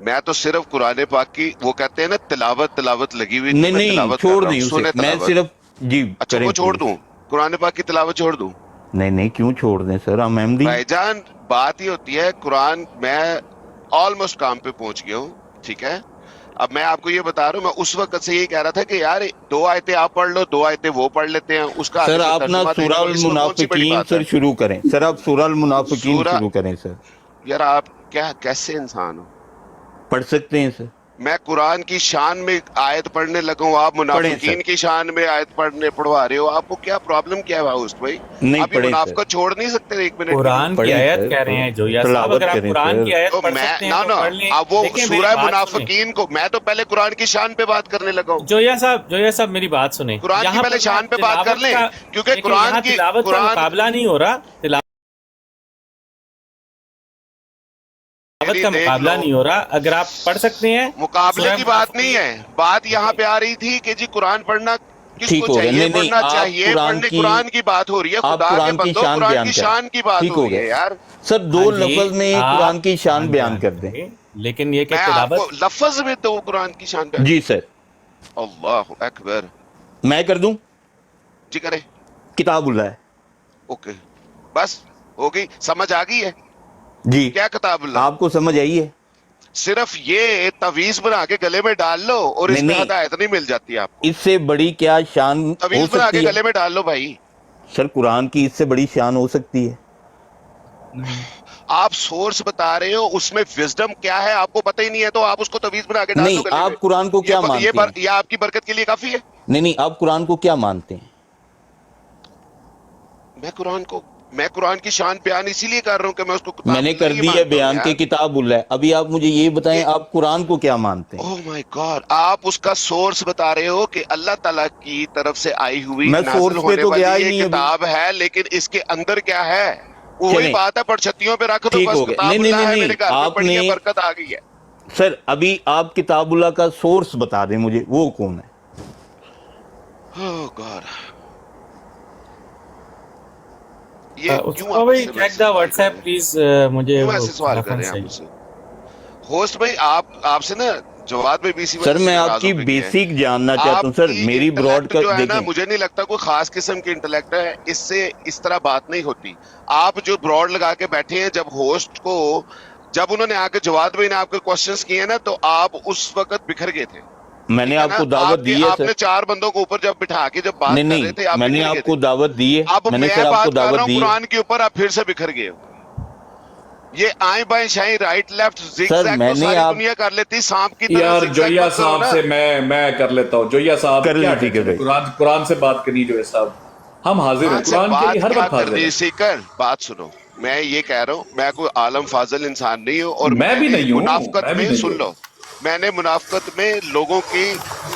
میں تو صرف قرآن پاک کی وہ کہتے ہیں نا تلاوت لگی ہوئی تھی، میں نہیں تلاوت کر چھوڑ رہا ہوں. دیں اسے. سنیں میں تلاوت. صرف جی اچھا کریں وہ چھوڑ پلیز. دوں، قرآن پاک کی تلاوت چھوڑ دوں؟ نہیں کیوں چھوڑ دیں سر، ہم احمدی. بھائی جان بات ہی ہوتی ہے قرآن. میں آلموسٹ کام پہ پہنچ گیا ہوں، ٹھیک ہے. اب میں آپ کو یہ بتا رہا ہوں، میں اس وقت سے یہی کہہ رہا تھا کہ یار 2 آیتیں آپ پڑھ لو، 2 آیتیں وہ پڑھ لیتے ہیں، اس کا آگے سر سے آپ نا ترجمہ دیکھ سورہ لو. اس میں کون سی بڑی المنافقین بات ہے؟ سر شروع کریں. سر آپ سورہ المنافقین سورہ، شروع کریں سر. یار آپ کیا کیسے انسان ہو؟ پڑھ سکتے ہیں سر؟ میں قرآن کی شان میں آیت پڑھنے لگا ہوں، آپ پڑھیں سر. منافقین کی شان میں آیت پڑھوا رہے ہو. آپ کو کیا پرابلم کیا ہے ہوسٹ بھائی؟ نہیں آپ یہ پڑھیں سر. منافقت چھوڑ نہیں سکتے 1 منٹ کے لیے؟ قرآن کی پڑھیں آیت سر، کہہ رہے ہیں جویا صاحب، تلاوت اگر آپ کریں قرآن سر. کی آیت تو پڑھ میں سکتے ہیں نہ تو پڑھ لیں. اب وہ دیکھیں میری سورہ بات سنیں. منافقین کو میں تو پہلے قرآن کی شان پہ بات کرنے لگا ہوں. جویا صاحب میری بات سنیں. قرآن کی یہاں پہلے پر شان پہ بات کر لیں، کیونکہ دیکھیں قرآن یہاں کی تلاوت کا مقابلہ نہیں ہو رہا، تلاوت کا دیکھ مقابلہ لو. نہیں ہو رہا. اگر آپ پڑھ سکتے ہیں مقابلے سورہ کی بات نہیں منافقین. ہے، بات یہاں پہ آ رہی تھی کہ جی قرآن پڑھنا کس ٹھیک کو ہو گیا. چاہیے، نہیں پڑھنا آپ چاہیے، پڑھنے کی قرآن کی بات ہو رہی ہے. آپ خدا کے قرآن کی بندو شان قرآن بیان کی کریں. شان کی بات ٹھیک ہو ہو رہی ہے گیا یار. سر. 2 ہاں جی، لفظ میں آپ قرآن کی شان بیان کر دیں. کریں، لیکن یہ کہ میں آپ کو تلاوت لفظ میں تو قرآن کی شان بیان. جی سر. اللہ اکبر. میں کر دوں؟ جی کرے. کتاب اللہ ہے. اوکے بس ہو گئی، سمجھ آ گئی ہے جی کیا کتاب اللہ. آپ کو سمجھ آئی ہے؟ صرف یہ تعویذ بنا کے گلے میں ڈال لو اور اس میں ہدایت نہیں مل جاتی آپ کو. اس سے بڑی کیا شان ہو تعویذ بنا کے سکتی گلے ہے؟ میں ڈال لو بھائی. سر قرآن کی اس سے بڑی شان ہو سکتی ہے؟ آپ سورس بتا رہے ہو، اس میں وزڈم کیا ہے آپ کو پتہ ہی نہیں ہے، تو آپ اس کو تعویذ بنا کے ڈال دو نہیں گلے میں. آپ قرآن کو کیا مانتے ہیں؟ یہ آپ کی برکت کے لیے کافی ہے. نہیں آپ قرآن کو کیا مانتے ہیں؟ میں قرآن کی شان بیان اسی لیے کر رہا ہوں کہ میں اس کو کتاب میں نے اللہ کر ہی دی ہے مانتا ہوں بیان یار. کے کتاب اللہ ہے. ابھی آپ مجھے یہ بتائیں آپ قرآن کو کیا مانتے ہیں؟ اوہ مائی گاڈ، آپ اس کا سورس بتا رہے ہو کہ اللہ تعالیٰ کی طرف سے آئی ہوئی میں نازل سورس پہ ہونے تو والی گیا ہی یہ نہیں ابھی. کتاب ہے، لیکن اس کے اندر کیا ہے؟ وہی چلیں بات ہے، پڑچھتیوں پہ رکھ دو ٹھیک بس. ہو گیا. کتاب اللہ ہے میرے گھر میں آپ پڑھی ہے، نے برکت آ گئی ہے. سر ابھی آپ کتاب اللہ کا سورس بتا دیں مجھے، وہ کون ہے؟ اوہ گاڈ، یہ کیوں آپ بھائی سے check the what's app please. مجھے کیوں ایسے سوال کر رہے ہیں آپ مجھ سے؟ ہوسٹ بھائی آپ سے نا جواد میں بھی اسی سر وجہ سے میں آپ ناراض کی ہو کے گیا ہے. بیسک جاننا چاہتا ہوں آپ سر. کی میری براڈ انٹلیکٹ کا جو ہے نا، دیکھیں مجھے نہیں لگتا کوئی خاص قسم کی انٹلیکٹ ہے. اس سے اس طرح بات نہیں ہوتی. آپ جو براڈ لگا کے بیٹھے ہیں، جب ہوسٹ کو جب انہوں نے آ کے جواد بھائی نے آپ کے کوشچنس کیے نا تو آپ اس وقت بکھر گئے تھے. मैंने आपको दावत दी है आपने सर। 4 बंदों को ऊपर जब बिठा के जब बात नहीं कर रहे नहीं, थे आप मैंने बिखर गए आपको थे। दावत दी है, अब मैंने मैं सर बात आपको कर रहा दावत हूँ दी है। कुरान के ऊपर, आप फिर से बिखर गए हो। ये आए बाएं शाएं राइट लेफ्ट सर, जिगजैग तो मैंने सारी आप- दुनिया कर लेती, सांप की तरह यार zigzag जोया मत करो साहब ना। से मैं कर लेता हूँ। जोया साहब कर क्या ली, ठीक है भाई। कुरान कुरान से बात करनी जोया साहब, हम हाजिर हैं कुरान से कुरान के बात लिए हर क्या वक्त हाजिर करनी हैं। सीकर, बात सुनो। मैं ये कह रहा हूँ, मैं कोई आलम फाजल इंसान नहीं हूँ, और मैं भी मैंने नहीं हूँ, मुनाफकत मैं भी में, नहीं सुन हूँ। लो, मैंने मुनाफकत में लोगों की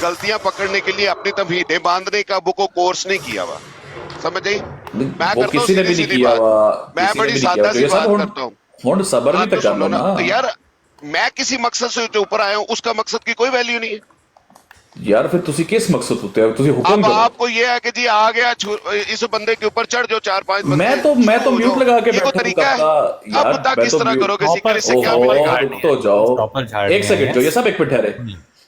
गलतियां पकड़ने के लिए अपनी तमहीदें बांधने का वो को कोर्स नहीं किया हुआ, समझ आई? मैं वो करता हूँ किसी ने सीधी भी नहीं सीधी किया बात, हुआ, मैं किसी ने बड़ी भी नहीं किया सादा सी जोया साहब। बात करता हूँ। हुण सबर भी बात तो तो कर सुन लो लो ना ना यार, मैं किसी मकसद से जो ऊपर आया हूँ उसका मकसद की कोई वैल्यू नहीं है। यार फिर तुसी किस मकसद होते हो, तुसी हुक्म अब करो। आपको ये है कि जी आ गया इस बंदे के ऊपर चढ़ जाओ, 4-5 बंदे मैं तो शुरू हो म्यूट जाओ। लगा के ये कोई बैठा हूँ तरीका कब है? का। अब यार बता मैं किस तो तरह म्यूट, करोगे सीकर, इससे क्या ओहो मिलेगा? रुक तो जाओ, एक सेकंड जोया साहब, एक मिनट ठहरे।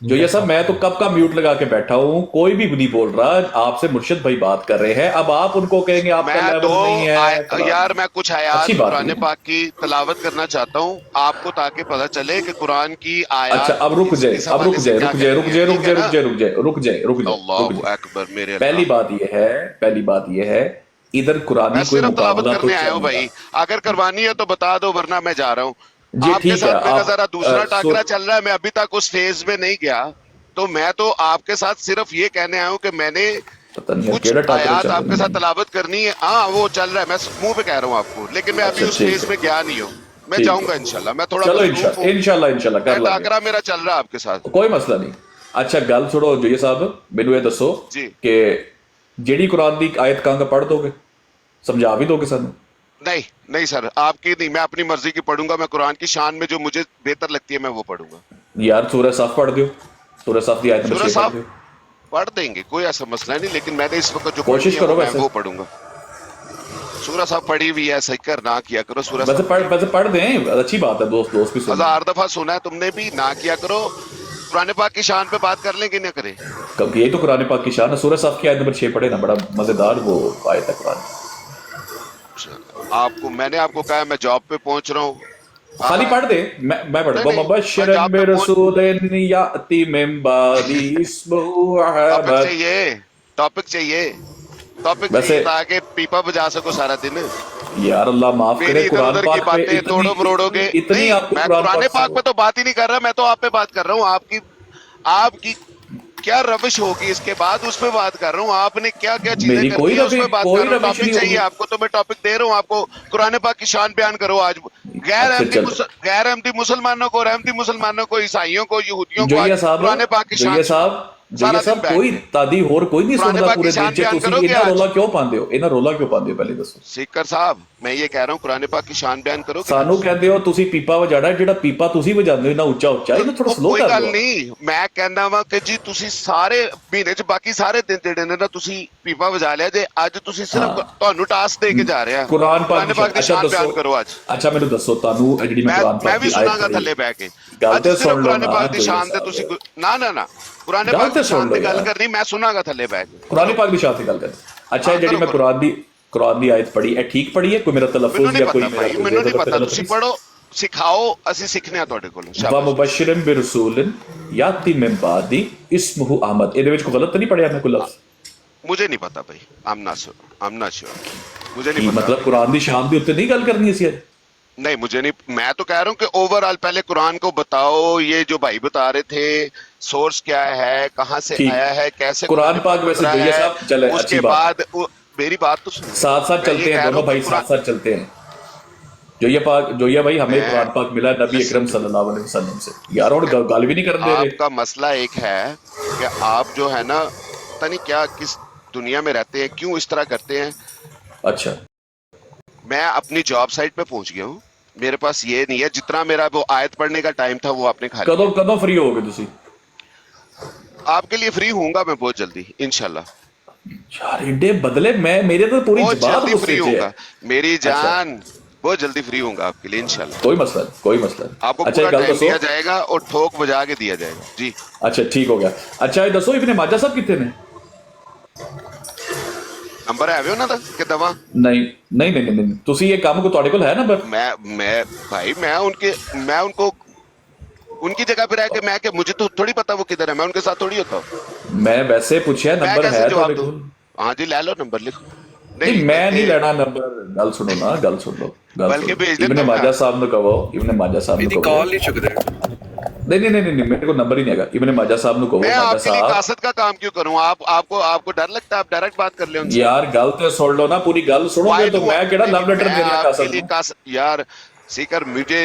जोया साहब मैं तो कब का म्यूट लगा के बैठा हूँ, कोई भी नहीं बोल रहा, आपसे मुर्शिद भाई बात कर रहे हैं, अब आप उनको कहेंगे आपका मैं लेवल नहीं है फलाना। यार मैं कुछ आयात अच्छी बात कुरान नहीं है। पाक की तलावत करना चाहता हूँ आपको, ताकि पता चले कि कुरान की अच्छा आयत अब रुक जाए, इस अब हवाले रुक से जाए, क्या रुक जाए, रुक कहती जाए, है, रुक ठीक जाए, है रुक ना? जाए, रुक जाए, रुक जाए, रुक जाए, रुक अल्लाहु जाए। अकबर मेरे पहली अल्लाह। बात ये है, पहली बात ये है, इधर कुरानी मैं कोई सिर्फ तलावत मुकाबला तो करने आया चल हूँ नहीं भाई, रहा। अगर करवानी है तो बता दो, वरना मैं जा रहा हूँ। जी आपके ठीक है, साथ मेरा आप जरा दूसरा टाकरा सुन, चल रहा है, मैं अभी तक उस फेज में नहीं गया, तो मैं तो आपके साथ सिर्फ ये कहने आया हूँ कि मैंने पता नहीं कुछ केड़ा टाकरा आयात चल आपके साथ रहा है। तलावत करनी है। हाँ वो चल रहा है, मैं मुंह पे कह रहा हूँ आपको, लेकिन मैं अभी अच्छा उस ठीक फेज है, में गया नहीं हूँ। मैं ठीक जाऊंगा है, इंशाल्लाह, मैं थोड़ा चलो मसरूफ हूँ, इंशाल्लाह इंशाल्लाह कर मैं लांगे, टाकरा मेरा चल रहा है आपके साथ। कोई मसला नहीं। अच्छा गल छोड़ो जोया साहब, मैनू ये दसो जी कि जेड़ी कुरान दी आयत कहां का पढ़ दोगे, समझा भी दोगे सानू? नहीं नहीं सर, आपकी नहीं, मैं अपनी मर्जी की पढ़ूंगा। मैं कुरान की शान में जो मुझे बेहतर लगती है मैं वो पढ़ूंगा। यार सूरह साफ पढ़ दियो, सूरह साफ की आयत नंबर सूरह 6 पढ़ साहब दियो, पढ़ देंगे, कोई ऐसा मसला नहीं, लेकिन मैंने इस वक्त जो कोशिश पढ़ी है करो मैं वैसे। वो पढ़ूंगा। सूरह साहब पढ़ी हुई है, सही कर ना किया करो। सूरह वैसे साहब वैसे पढ़ दें, अच्छी बात है, दोस्त दोस्त भी सुन। 1000 दफा सुना है तुमने भी, ना किया करो। कुरान पाक की शान पे बात कर लें कि ना करें? क्योंकि यही तो कुरान पाक की शान है। सूरह साफ की आयत नंबर 6 पढ़े ना, बड़ा मजेदार वो आयत है कुरान। आपको मैंने आपको कहा मैं जॉब पे पहुंच रहा हूँ, खाली पढ़ दे, मैं पढ़ नहीं, दो नहीं, मुबश्शिरन मैं जॉब पे बिरसूलिन याती मिन बादी इस्मुहु टॉपिक अहमद। चाहिए, टॉपिक चाहिए, टॉपिक वैसे- चाहिए, ताकि पीपा बजा सको सारा दिन। यार अल्लाह माफ करे, मेरी इधर कुरान उधर की पाक पे बातें तोड़ो मरोड़ोगे इतनी नहीं। आपको मैं कुरान कुरान पाक से- पे तो बात ही नहीं कर रहा, मैं तो आप पे बात कर रहा हूँ। आपकी क्या रविश होगी इसके बाद उस पे बात कर रहा हूँ। आपने क्या क्या चीजें मेरी कर कोई दी है उस पे रविश- बात कोई कर रहा हूँ। रविश टॉपिक नहीं चाहिए होगी। आपको तो मैं टॉपिक दे रहा हूँ आपको। कुरान पाक की शान बयान करो आज। अच्छा, चलो। गैर अहमदी मुसलमानों को, रहमती मुसलमानों को, ईसाइयों को, यहूदियों को जोया आज साहब, कुरान पाक की शान जोया साहब, सारा जोया दिन साहब बैठ कोई के। तादी होर कोई नहीं कुरान सुनता पाक की पूरे शान दिन च, बयान तुसी करोगे इन्ना आज? रोला क्यों पांदे हो, इन्ना रोला क्यों पांदे हो, पहले दसो। सीकर साहब मैं ये कह रहा हूँ कुरान पाक की शान बयान करो। सानू कहंदे हो तुसी पीपा वजाड़ा है, जेड़ा पीपा तुसी वजांदे हो इन्ना ਉੱਚਾ ਉੱਚਾ, ਇਹਨੂੰ ਥੋੜਾ ਸਲੋ ਕੋਈ ਕਰ ਗੱਲ ਲਓ। ਨਹੀਂ, ਮੈਂ ਕਹਿੰਦਾ ਵਾਂ ਕਿ ਜੀ ਤੁਸੀਂ ਸਾਰੇ ਮਹੀਨੇ ਚ ਬਾਕੀ ਸਾਰੇ ਦਿਨ ਜਿਹੜੇ ਨੇ ਨਾ ਤੁਸੀਂ ਪੀਪਾ ਵਜਾ ਲਿਆ ਜੇ, ਅੱਜ ਤੁਸੀਂ ਸਿਰਫ ਤੁਹਾਨੂੰ ਟਾਸਕ ਦੇ ਕੇ ਜਾ ਰਹੇ ਆ। ਕੁਰਾਨ ਪਾਕ ਦੀ ਦੀ ਅੱਛਾ ਸ਼ਾਨ ਬਿਆਨ ਦੱਸੋ, ਕਰੋ ਅੱਜ। ਅੱਛਾ ਮੈਨੂੰ ਦੱਸੋ ਤੁਹਾਨੂੰ ਜਿਹੜੀ ਮੈਂ ਕੁਰਾਨ ਮੈਂ ਪਾਕ ਵੀ ਦੀ ਆਇਤ ਸੁਣਾਗਾ ਪੜ੍ਹੀ, ਥੱਲੇ ਬਹਿ ਕੇ। ਗੱਲ ਅੱਜ ਤੇ ਸਿਰਫ ਸੁਣ ਲਓ ਕੁਰਾਨ ਨਾ ਪਾਕ ਦੀ ਜੋਇਆ ਸ਼ਾਨ ਤੇ ਸਾਹਿਬ। ਤੁਸੀਂ ਨਾ ਕੁਰਾਨ ਗੱਲ ਪਾਕ ਤੇ ਦੀ ਸੁਣ ਸ਼ਾਨ ਲਓ ਤੇ ਗੱਲ ਯਾਰ। ਕਰਨੀ, ਮੈਂ ਸੁਣਾਗਾ ਥੱਲੇ ਬਹਿ ਕੇ। ਕੁਰਾਨ ਪਾਕ ਦੀ ਸ਼ਾਨ ਤੇ ਗੱਲ ਕਰ। ਅੱਛਾ ਇਹ ਜਿਹੜੀ ਮੈਂ ਕੁਰਾਨ ਦੀ ਆਇਤ ਪੜ੍ਹੀ ਹੈ ਠੀਕ ਪੜ੍ਹੀ ਹੈ, ਕੋਈ ਮੇਰਾ ਮੈਨੂੰ ਤਲਫੁਜ਼ ਨਹੀਂ ਜਾਂ ਕੋਈ ਪਤਾ ਮੇਰਾ ਭਾਈ, ਮੈਨੂੰ ਨਹੀਂ ਪਤਾ, ਤੁਸੀਂ ਪੜੋ ਸਿਖਾਓ, ਅਸੀਂ ਸਿੱਖਨੇ ਆ ਤੁਹਾਡੇ ਕੋਲੋਂ। ਵਾ ਮੁਬਸ਼ਿਰਨ ਬਿਰਸੂਲਿਨ याती मिन बादी इस्मुहु अहमद, ਇਹਦੇ ਵਿੱਚ ਕੋਈ ਗਲਤ ਨਹੀਂ ਪੜਿਆ ਮੈਂ ਕੋਈ ਲਫ਼ਜ਼? मुझे नहीं पता भाई, I'm not sure, मुझे ਕੀ नहीं पता। ਮਤਲਬ ਕੁਰਾਨ ਦੀ ਸ਼ਾਨ ਦੇ ਉੱਤੇ ਨਹੀਂ ਗੱਲ ਕਰਨੀ ਸੀ ਅੱਜ? नहीं मुझे नहीं, मैं तो कह रहा हूँ कि ओवरऑल पहले कुरान को बताओ, ये जो भाई बता रहे थे सोर्स क्या है, कहाँ से ठीक। आया है, कैसे कुरान पाक वैसे उतरा जोया है, साहब, चले, अच्छी उसके बात। बाद मेरी बात तो सुनो। साथ साथ मैं चलते ये हैं कह रहा दोनों हूँ भाई, कि साथ साथ चलते हैं। जोया भाई हमें मैं- कुरान पाक मिला नबी अकरम सल्लल्लाहु अलैहि वसल्लम से, यार और गाल भी नहीं करने दे रहे। आपका मसला एक है कि आप जो है ना पता नहीं क्या किस दुनिया में रहते हैं, क्यों इस तरह करते हैं। अच्छा मैं अपनी जॉब साइट पे पहुंच गया हूँ, मेरे पास ये नहीं है, जितना मेरा वो आयत पढ़ने का टाइम था वो आपने खा लिया। कदों फ्री हो गए तुसी? आपके लिए फ्री होऊंगा मैं बहुत जल्दी इंशाल्लाह, यार एडे बदले, मैं मेरे तो पूरी बहुत जबात जल्दी फ्री गुस्से च होऊंगा है। मेरी अच्छा। जान, बहुत जल्दी फ्री होऊंगा आपके लिए इंशाल्लाह। कोई मसला नहीं, कोई मसला नहीं। आपको अच्छा पूरा एक गल टाइम दिया दसो। जाएगा और ठोक बजा के दिया जाएगा जी। अच्छा ठीक हो गया। अच्छा ये दसो इब्ने माजा साहब कितने ने? नंबर है ना था कि दवा नहीं नहीं नहीं नहीं, तुसी ये काम को ਤੁਹਾਡੇ ਕੋਲ है नंबर? मैं भाई मैं उनको उनकी जगह पे रह के मैं कि मुझे तो थोड़ी पता वो किधर है, मैं उनके साथ थोड़ी होता हूँ। मैं वैसे पूछा मैं नंबर कैसे है जवाब ਤੁਹਾਡੇ दूं? ਕੋਲ? हाँ जी ले लो नंबर, लिखो। नहीं मैं नहीं लेना नंबर, गल सुनो ना, गल सुन लो, बल्कि भेज देता इब्ने हूं माजा मैं। साहब ने कहो, इब्ने माजा साहब ने ਇਹਦੀ कहो, ਕਾਲ ਨਹੀਂ ਚੁੱਕਦੇ। नहीं मेरे को नंबर ही नहीं आएगा, इब्ने माजा साहब ने कहो, मैं माजा आपके लिए साहब कासत का काम क्यों करूं? आपको डर लगता है आप डायरेक्ट बात कर ले उनसे? यार गल तो सुन लो ना, पूरी गल सुनोगे तो मैं केड़ा लव लेटर दे रहा कासत को? यार सीकर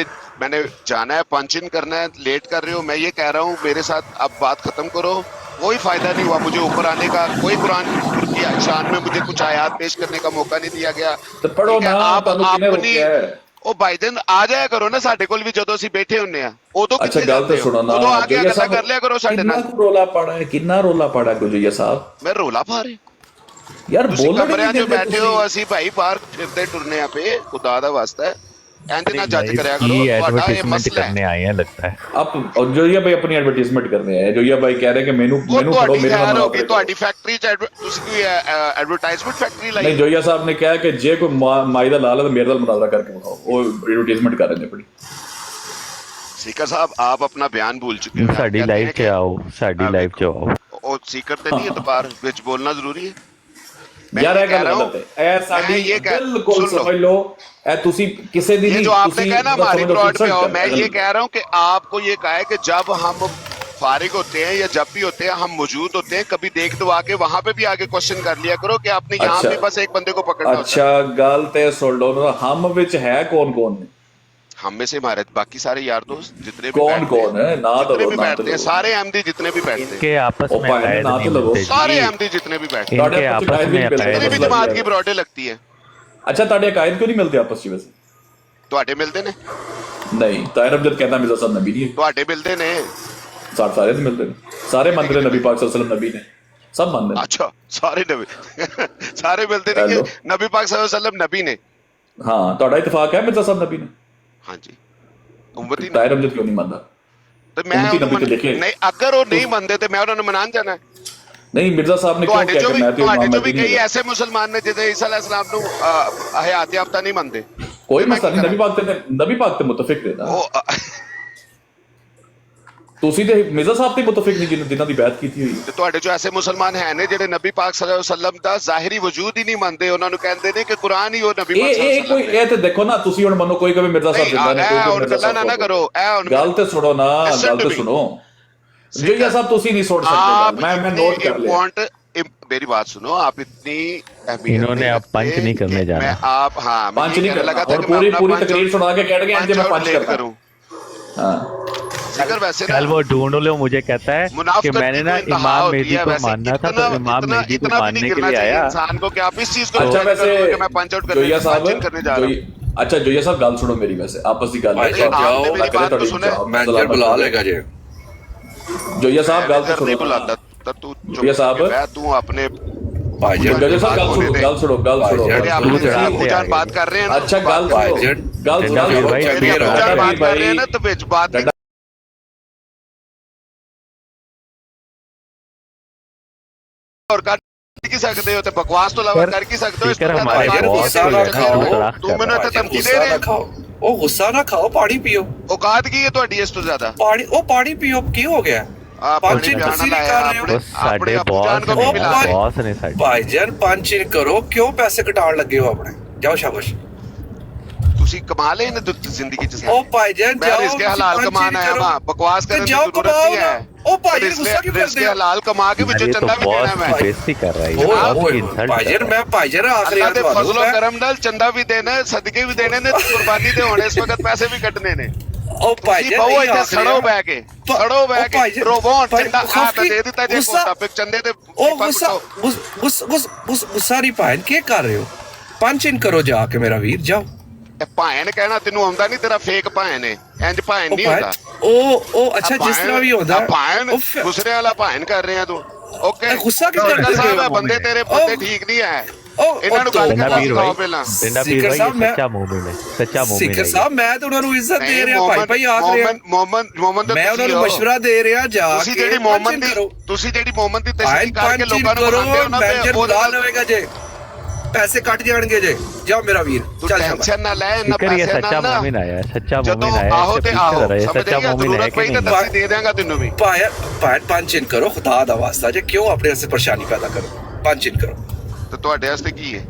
मैंने जाना है, पंच इन करना है, लेट कर रहे हो, मैं ये कह रहा हूँ मेरे साथ अब बात खत्म करो। कोई फायदा नहीं हुआ मुझे ऊपर आने का, कोई कुरान की शान में मुझे कुछ आयात पेश करने का मौका नहीं दिया गया। तो पढ़ो ठीक है, ना, आप ਤੁਹਾਨੂੰ ਕਿਹਨੇ अपनी ਰੋਕਿਆ ਹੈ? ਉਹ ਭਾਈਜਨ ਆ ਜਾਇਆ ਕਰੋ ਨਾ ਸਾਡੇ ਕੋਲ ਵੀ, ਜਦੋਂ ਅਸੀਂ ਬੈਠੇ ਹੁੰਨੇ ਆ ਉਦੋਂ अच्छा ਕਿੱਥੇ गल तो ਜਾਂਦੇ ਹੋ? सुनो ना, ਉਦੋਂ ਆ ਕੇ जोया ਗੱਲਾਂ साहब ਕਰ ਲਿਆ ਕਰੋ ਸਾਡੇ कितना ਨਾਲ। को रोला पड़ा है, कितना रोला पड़ा है जोया साहब? ਮੈਂ ਰੋਲਾ ਪਾ ਰਹੇ यार ਤੁਸੀਂ बोलना ਕਮਰਿਆਂ 'ਚ नहीं देते ਬੈਠੇ ਹੋ, ਅਸੀਂ ਭਾਈ ਬਾਹਰ ਫਿਰਦੇ ਟੁਰਨੇ ਆ ਪਏ, ਖੁਦਾ ਦਾ ਵਾਸਤਾ ਹੈ ਇੰਜ ਨਾ ਜੱਜ ਕਰਿਆ ਕਰੋ। ये ਤੁਹਾਡਾ ਇਹ एडवर्टाइजमेंट ਮਸਲਾ ਹੈ। करने आए हैं लगता है। आप और जोया भाई अपनी एडवर्टाइजमेंट करने आए, जोया भाई कह रहे हैं कि मेनू ਉਹ मेनू पढ़ो, ਤੁਹਾਡੀ मेरे ਖੈਰ नाम ਹੋ ਗਈ, ऑपरेट ਤੁਹਾਡੀ ਫੈਕਟਰੀ 'ਚ ਤੁਸੀਂ ਕੋਈ ਐਡਵਰਟਾਈਜ਼ਮੈਂਟ ਫੈਕਟਰੀ ਲਾਈ? नहीं जोया साहब ने कहा कि जे कोई माई दा लाल है तो मेरे नाल मुनाजरा करके दिखाओ, वो एडवर्टाइजमेंट कर रहे हैं अपनी। सीकर साहब आप अपना बयान भूल चुके हो। साडी लाइव च आओ, साडी लाइव च आओ। ਉਹ ਸੀਕਰ ਤੇ ਨਹੀਂ ਇਤਬਾਰ ਵਿੱਚ ਬੋਲਣਾ ਜ਼ਰੂਰੀ ਹੈ। मैं यार ये ਇਹ कह ਗੱਲ रहा हूं, ਗਲਤ ਹੈ, ਇਹ ਸਾਡੀ मैं ये कह- ਬਿਲकुल सुन लो। समझ लो, ਇਹ ਤੁਸੀਂ ਕਿਸੇ ਦੀ ये नहीं, जो आपने ਤੁਸੀਂ कहा ना मतलब हमारी समझ लो प्लॉट पे insult आओ, कर मैं रहे हो। ये कह रहा हूँ कि आपको ये कहा है कि जब हम फारिग होते हैं या जब भी होते हैं हम मौजूद होते हैं, कभी देख दवा के वहां पे भी आगे क्वेश्चन कर लिया करो कि आपने यहाँ अच्छा। भी बस एक बंदे को पकड़ना होता अच्छा गल ते सुन लो ना, हम विच है कौन कौन ने? है। हम में से हमारे बाकी सारे यार दोस्त जितने भी कौन बैठते कौन है? ना जितने तो भी ना बैठते हैं, तो सारे अहमदी जितने भी बैठते हैं, के आपस ओ में भाई, अकायद ना नहीं तो लगो। मिलते सारे जी। अहमदी जितने भी बैठते हैं, इनके ਤੁਹਾਡੇ आपस आपस में में अकायद जितने भी मतलब जमात है। की ब्रॉडें लगती है अच्छा ਤੁਹਾਡੇ ਅਕਾਇਦ क्यों नहीं मिलते आपस में वैसे? ਤੁਹਾਡੇ ਮਿਲਦੇ ਨੇ, नहीं ताहिर अमजद कहता मिर्जा साहब नबी नहीं है, ਤੁਹਾਡੇ ਮਿਲਦੇ ਨੇ। सारे नहीं मिलते हैं, सारे मानते हैं नबी पाक सल्लल्लाहु अलैहि वसल्लम नबी ने, सब मानते हैं। अच्छा सारे नबी सारे मिलते नहीं हेलो। कि नबी पाक सल्लल्लाहु अलैहि वसल्लम नबी ने? हाँ ਤੁਹਾਡਾ ਇਤਫਾਕ है मिर्जा साहब नबी ने? हाँ जी उम्मती ने। ਤਾਹਿਰ ਅਮਜਦ क्यों नहीं मानता? ਤੇ ਮੈਂ ਉਮਤੀ ਨਬੀ ਉਹਨੂੰ ਤੇ ਲਿਖੇ। ਨਹੀਂ, ਅਗਰ ਉਹ ਨਹੀਂ ਮੰਨਦੇ ਤੇ ਮੈਂ ਉਹਨਾਂ ਨੂੰ ਮਨਾਉਣ ਜਾਣਾ ਹੈ। नहीं मिर्जा साहब ने क्यों ਤੁਹਾਡੇ किया ਚੋਂ कि ਵੀ मैं तो ਤੁਹਾਡੇ इमाम ਚੋਂ ਵੀ नबी ਕਈ नहीं हूं? ਐਸੇ ਮੁਸਲਮਾਨ ਨੇ ਜਿਹੜੇ ਈਸਾ अलैहिस्सलाम ਨੂੰ ਹਯਾਤ ਯਾਫਤਾ ਨਹੀਂ ਮੰਨਦੇ। कोई मैं मसला क्या नहीं, नबी पाक ते मुतफिक ने ना, ਉਹ ਤੁਸੀਂ ਤੇ ਮਿਰਜ਼ਾ ਸਾਹਿਬ ਤੇ ਮੁਤਫਿਕ ਨਹੀਂ ਜਿਨ੍ਹਾਂ ਦੀ ਬੈਤ ਕੀਤੀ ਹੋਈ ਹੈ। ਤੇ ਤੁਹਾਡੇ ਚੋਂ ਐਸੇ ਮੁਸਲਮਾਨ ਹੈ ਨੇ ਜਿਹੜੇ ਨਬੀ ਪਾਕ ਸੱਲੱਲਾਹੁ ਅਲੈਹਿ ਵਸੱਲਮ ਦਾ ਜ਼ਾਹਿਰੀ ਵਜੂਦ ਹੀ ਨਹੀਂ ਮੰਨਦੇ, ਉਹਨਾਂ ਨੂੰ ਕਹਿੰਦੇ ਨੇ ਕਿ ਕੁਰਾਨ ਹੀ ਉਹ ਨਬੀ ਪਾਕ ਇਹ ਸੱਲੱਲਾਹੁ ਕੋਈ ਅਲੈਹਿ ਇਹ ਤੇ ਦੇਖੋ ਨਾ, ਤੁਸੀਂ ਹੁਣ ਮੰਨੋ ਕੋਈ ਕਵੇ ਮਿਰਜ਼ਾ ਸਾਹਿਬ ਜਿੰਦਾ ਨੇ, ਕੋਈ ਵਸੱਲਮ। ਕਵੇ ਹੁਣ ਮਿਰਜ਼ਾ ਗੱਲਾਂ ਸਾਹਿਬ ਨਾ ਕਰੋ, ਇਹ ਹੁਣ ਗੱਲ ਤੇ ਸੁਣੋ ਨਾ, Listen ਗੱਲ to ਤੇ me. ਸੁਣੋ जोया साहब ਤੁਸੀਂ नहीं सोच सकते, मैं नोट कर लिया। मेरी बात सुनो, आप इतनी अहमियत इन्होंने नहीं अब पंच रखते नहीं करने कि जाना। मैं आप हाँ मैं पंच ये नहीं कहने करना लगा था और कि मैं पूरी अपना पूरी पंच तकरीर सुना के कह रहे हैं मैं पंच लेट करता करूं। हां अगर वैसे कल वो ढूंढ लो मुझे कहता है कि मुनाफिकत मैंने की ना तो इंतहा इमाम होती मेहदी है। को वैसे मानना था, तो इमाम मेहदी को इतना भी मानने नहीं के गिरना लिए चाहिए आया। इंसान को कि आप इस चीज को अच्छा avoid वैसे करो कि मैं पंच आउट जोया साहब करने जा रहा हूं। अच्छा जोया साहब गल सुनो मेरी, वैसे आपस की गल भाई साहब जाओ, मेरी बात तो सुने। मैनेजर बुला लेगा जी। जोया साहब गल तो नहीं सुनो बुलाता तू जोया साहब तू अपने भाईजान जोया साहब गल सुनो गल सुनो गल सुनो मेरे भाईजान, अपने दूध चढ़ा अबू के जान आगे। बात कर रहे हैं ना, अच्छा गल सुनो भाईजान, गल डंडा सुनो भाई, मेरे मेरा अबू जान भाई, बात कर रहे हैं ना, तो बीच बात नहीं और कर की सकते हो, तो बकवास तो लगा कर की सकते हो। स्पीकर हमारे भाईजान, बहुत गुस्सा ना खाओ। तू मैंने तो धमकी दे गुस्सा ना रहे खाओ, ਉਹ ਗੁੱਸਾ ਨਾ ਖਾਓ, ਪਾਣੀ ਪੀਓ। औकात की है ਤੁਹਾਡੀ ਇਸ ਤੋਂ ਜ਼ਿਆਦਾ। ਪਾਣੀ ਪੀਓ, ਕੀ ਹੋ ਗਿਆ? आप पंच अपने इन जाना कुर्सी नहीं लाया, कर रहे हो। अपने बस साढ़े अपने अबू जान को भी बॉस मिला भाई। रहे। बॉस ने साढ़े ਭਾਈਜਾਨ ਪੰਚ ਇਨ ਕਰੋ, ਕਿਉਂ ਪੈਸੇ ਕਟਾਉਣ ਲੱਗੇ ਹੋ ਆਪਣੇ? ਜਾਓ ਸ਼ਾਬਾਸ਼। ਤੁਸੀਂ ਕਮਾ ਲਏ ਨੇ ਜ਼ਿੰਦਗੀ ਚ। ਉਹ ਭਾਈਜਾਨ मैं ਜਾਓ, रिस्क हलाल कमाना है, वहाँ बकवास करने की जाओ जरूरत कमाओ नहीं ना। है। ओ भाई गुस्सा क्यों रिस्क करते हो? हलाल कमा के अरे ਵਿੱਚੋਂ तो ਚੰਦਾ ਵੀ बॉस ਦੇਣਾ की मैं। बेइज्जती कर रहा है, ये बॉस की इंसल्ट कर ਭਾਈਜਾਨ रहा है। ਮੈਂ ਭਾਈਜਾਨ ਆਖਰੀ ਅੱਲਾਹ ਦੇ ਵਾਰ ਫਜ਼ਲ ਤੁਹਾਨੂੰ ਕਰਮ ਨਾਲ ਚੰਦਾ ਵੀ ਦੇਣਾ ਹੈ, ਸਦਕੇ ਵੀ ਦੇਣੇ ਨੇ, ਕੁਰਬਾਨੀ ਦੇ ਹੋਣੇ, ਇਸ ਵਕਤ ਪੈਸੇ ਵੀ ਕੱਢਣੇ ਨੇ। ਉਹ ਤੁਸੀਂ ਭਾਈਜਾਨ ਬਹੁ ਨਹੀਂ ਇੱਥੇ ਆਖ ਸੜੋ ਰਿਹਾ। ਬਹਿ ਕੇ, ਸੜੋ ਬਹਿ ਕੇ ਰੋਵੋ। ਚੰਦਾ ਆ ਤਾਂ ਦੇ ਦਿੱਤਾ ਜੇ ਕੋਈ ਟਾਪਿਕ ਚੰਦੇ ਤੇ ਉਹ ਗੁੱਸਾ ਨਹੀਂ ਭਾਈਨ, ਕੀ ਕਰ ਰਹੇ ਹੋ? ਪੰਚ ਇਨ ਕਰੋ ਜਾ ਕੇ ਮੇਰਾ ਵੀਰ, ਜਾਓ। ਭਾਣ ਕਹਿਣਾ ਤੈਨੂੰ ਆਉਂਦਾ ਨਹੀਂ, ਤੇਰਾ ਫੇਕ ਭਾਣ ਹੈ, ਇੰਜ ਭਾਣ ਨਹੀਂ ਹੁੰਦਾ। ਉਹ ਅੱਛਾ ਜਿਸ ਤਰ੍ਹਾਂ ਵੀ ਹੁੰਦਾ ਭਾਣ ਗੁਸਰੇ ਵਾਲਾ ਭਾਣ ਕਰ ਰਿਹਾ ਤੂੰ। ਓਕੇ ਗੁੱਸਾ ਕਿਉਂ ਕਰਦੇ ਸਾਹਿਬ ਹੋ? ਬੰਦੇ ਤੇਰੇ ਬੰਦੇ ਠੀਕ ਨਹੀਂ ਹੈ, ਇਹਨਾਂ ਨੂੰ ਗੱਲ डंडा ਕਰਨਾ पीर ਸਿਖਾਓ भाई, ਪਹਿਲਾਂ। डंडा पीर सिक्कर भाई, साहब, ये मैं- सच्चा मोमिन है, सच्चा मोमिन ਸਿੱਖਰ है ये। ਸਾਹਿਬ ਮੈਂ ਤਾਂ ਉਹਨਾਂ ਨੂੰ ਇੱਜ਼ਤ ਦੇ ਰਿਹਾ, ਭਾਈ ਆਖ ਰਿਹਾ। मोहम्मद ਮੈਂ ਉਹਨਾਂ ਨੂੰ ਮਸ਼ਵਰਾ ਦੇ ਰਿਹਾ, ਜਾ ਤੁਸੀਂ ਕੇ ਜਿਹੜੀ ਪੰਚ ਮੁਹੰਮਦ ਇਨ ਦੀ ਕਰੋ। ਤੁਸੀਂ ਜਿਹੜੀ ਮੁਹੰਮਦ ਦੀ ਭਾਈ ਤਸ਼ਰੀਹ ਕਰਕੇ ਪੰਚ ਇਨ ਲੋਕਾਂ ਨੂੰ ਕਰੋ, ਮਨਾਉਂਦੇ ਹੋ ਨਾ, ਮੈਨੇਜਰ ਉਹਦੇ ਬੁਲਾ ਨਾਲ ਲਵੇਗਾ ਜੇ। ਪੈਸੇ ਕੱਟ ਜਾਣਗੇ ਜੇ ਜਾਓ ਮੇਰਾ ਵੀਰ ਤੂੰ ਚੱਲ ਸ਼ਾਬਾਸ਼ ਟੈਨਸ਼ਨ ਨਾ ਲੈ ਨਾ फिक्र ये ਪੈਸੇ सच्चा ਨਾਲ मोमिन आया है, सच्चा ਜਦੋਂ मोमिन आया है, ਆਹੋ इससे ਤੇ पूछते ਆਹੋ रहे ਸਮਝ सच्चा ਗਿਆ मोमिन है ਜ਼ਰੂਰਤ कि ਪਈ ਤਾਂ नहीं है। ਦੱਸੀ ਦੇ ਦਿਆਂਗਾ ਤੈਨੂੰ ਵੀ ਭਾਈ ਪੰਜ ਇਨ ਕਰੋ ਖੁਦਾ ਦਾ ਵਾਸਤਾ ਜੇ ਕਿਉਂ ਆਪਣੇ ਵਾਸਤੇ ਪਰੇਸ਼ਾਨੀ ਪੈਦਾ ਕਰੋ ਪੰਜ ਇਨ ਕਰੋ ਤੇ ਤੁਹਾਡੇ ਵਾਸਤੇ ਕੀ ਹੈ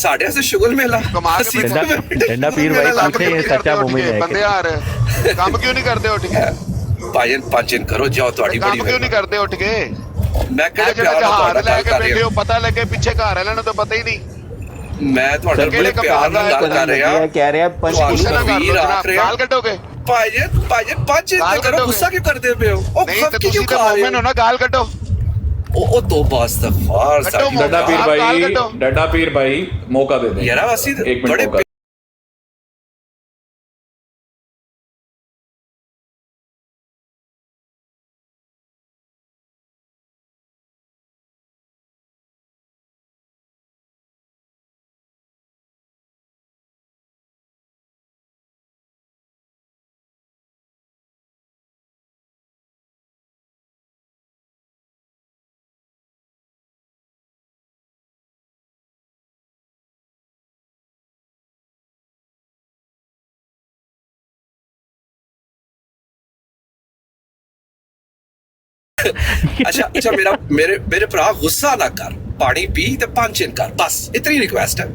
ਸਾਡੇ ਵਾਸਤੇ ਸ਼ੁਗਲ ਮੇਲਾ ਕਮਾ ਕੇ ਅਸੀਂ डंडा पीर भाई पूछे ये सच्चा मोमिन है ਬੰਦੇ कि ਆ ਰਹੇ ਕੰਮ ਕਿਉਂ ਨਹੀਂ ਕਰਦੇ ਉੱਠ ਕੇ ਭਾਈ ਪੰਜ ਇਨ ਕਰੋ ਜਾਓ ਤੁਹਾਡੀ ਕੰਮ ਬੜੀ ਕਿਉਂ ਨਹੀਂ ਕਰਦੇ ਉੱਠ ਕੇ ਮੈਂ ਇਹ ਕਿਹੜੇ ਜਿਹੜਾ ਪਿਆਰ ਨਾਲ ਜਹਾਜ਼ ਲੈ ਗੱਲ ਕੇ ਕਰ ਬੈਠੇ ਰਿਹਾ ਹੋ ਪਤਾ ਲੱਗੇ ਪਿੱਛੇ ਘਰ ਵਾਲਿਆਂ ਨੂੰ ਤਾਂ ਪਤਾ ਹੀ ਨਹੀਂ ਮੈਂ ਤੁਹਾਡੇ ਸਰ, ਬੜੇ ਪਿਆਰ ਨਾਲ ਗੱਲ ਕਰ ਰਿਹਾ कह रहे हैं ਗੁੱਸੇ ਨਾ ਕਰ ਵੀਰ ਲਓ ਆਖ ਜਨਾਬ ਰਿਹਾ ਗਾਲ ਕੱਢੋਗੇ ਭਾਈ ਪੰਜ ਗਾਲ ਇਨ ਕਰੋ ਕੱਢੋਗੇ। ਗੁੱਸਾ ਕਿਉਂ ਕਰਦੇ ਪਏ ਹੋ ਉਹ ਨਹੀਂ ਖੱਪ ਤੇ ਕਿਉਂ ਤੁਸੀਂ ਤਾਂ ਖਾ ਰਹੇ ਮੂਮਨ ਹੋ ਨਾ ਗਾਲ ਕੱਢੋ ਉਹ ਦੋ ਬਾਸਤਗਫਾਰ ਕੱਢੋ ਸਾਡੀ ਮੂੰਹ। ਡੱਡਾ ਪੀਰ ਗਾਲ ਭਾਈ ਕੱਢੋ। ਡੱਡਾ ਪੀਰ ਭਾਈ ਮੌਕਾ ਦੇ ਦੇ ਯਾਰ ਅਸੀਂ ਇੱਕ ਮਿੰਟ ਬੜੇ ਮੌਕਾ अच्छा मेरे भरा गुस्सा ना कर पानी पी ते पंज इन कर बस इतनी रिक्वेस्ट है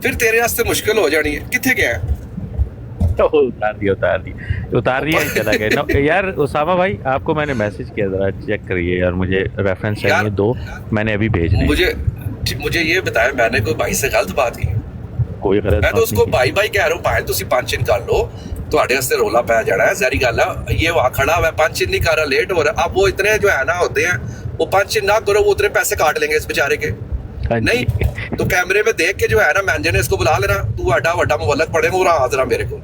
फिर तेरे वास्ते मुश्किल हो जानी है किथे गया है? उतार दिया चला गया ना यार। उसामा भाई आपको मैंने मैसेज किया, जरा चेक करिए यार, मुझे रेफरेंस चाहिए 2, मैंने अभी भेजने हैं। मुझे ये बताया मैंने कोई भाई से गलत बात की कोई गलत मैं तो बात उसको नहीं भाई भाई कह रहा हूँ भाई तुसी पंज इन कर लो ਤੁਹਾਡੇ ਵਾਸਤੇ ਰੋਲਾ ਪੈ ਜਾਣਾ ਹੈ ਸਾਰੀ ਗੱਲ ਹੈ ये वहाँ खड़ा हुआ है पंच इन नहीं कर रहा लेट हो रहा है अब वो इतने जो है ना होते हैं वो पंच इन ना करो वो उतने पैसे काट लेंगे इस बेचारे के हाँ जी। नहीं तो कैमरे में देख के जो है ना मैनेजर ने इसको बुला लेना तू अड्डा वड्डा मुवल्लक पड़ेगा और हाजिर मेरे को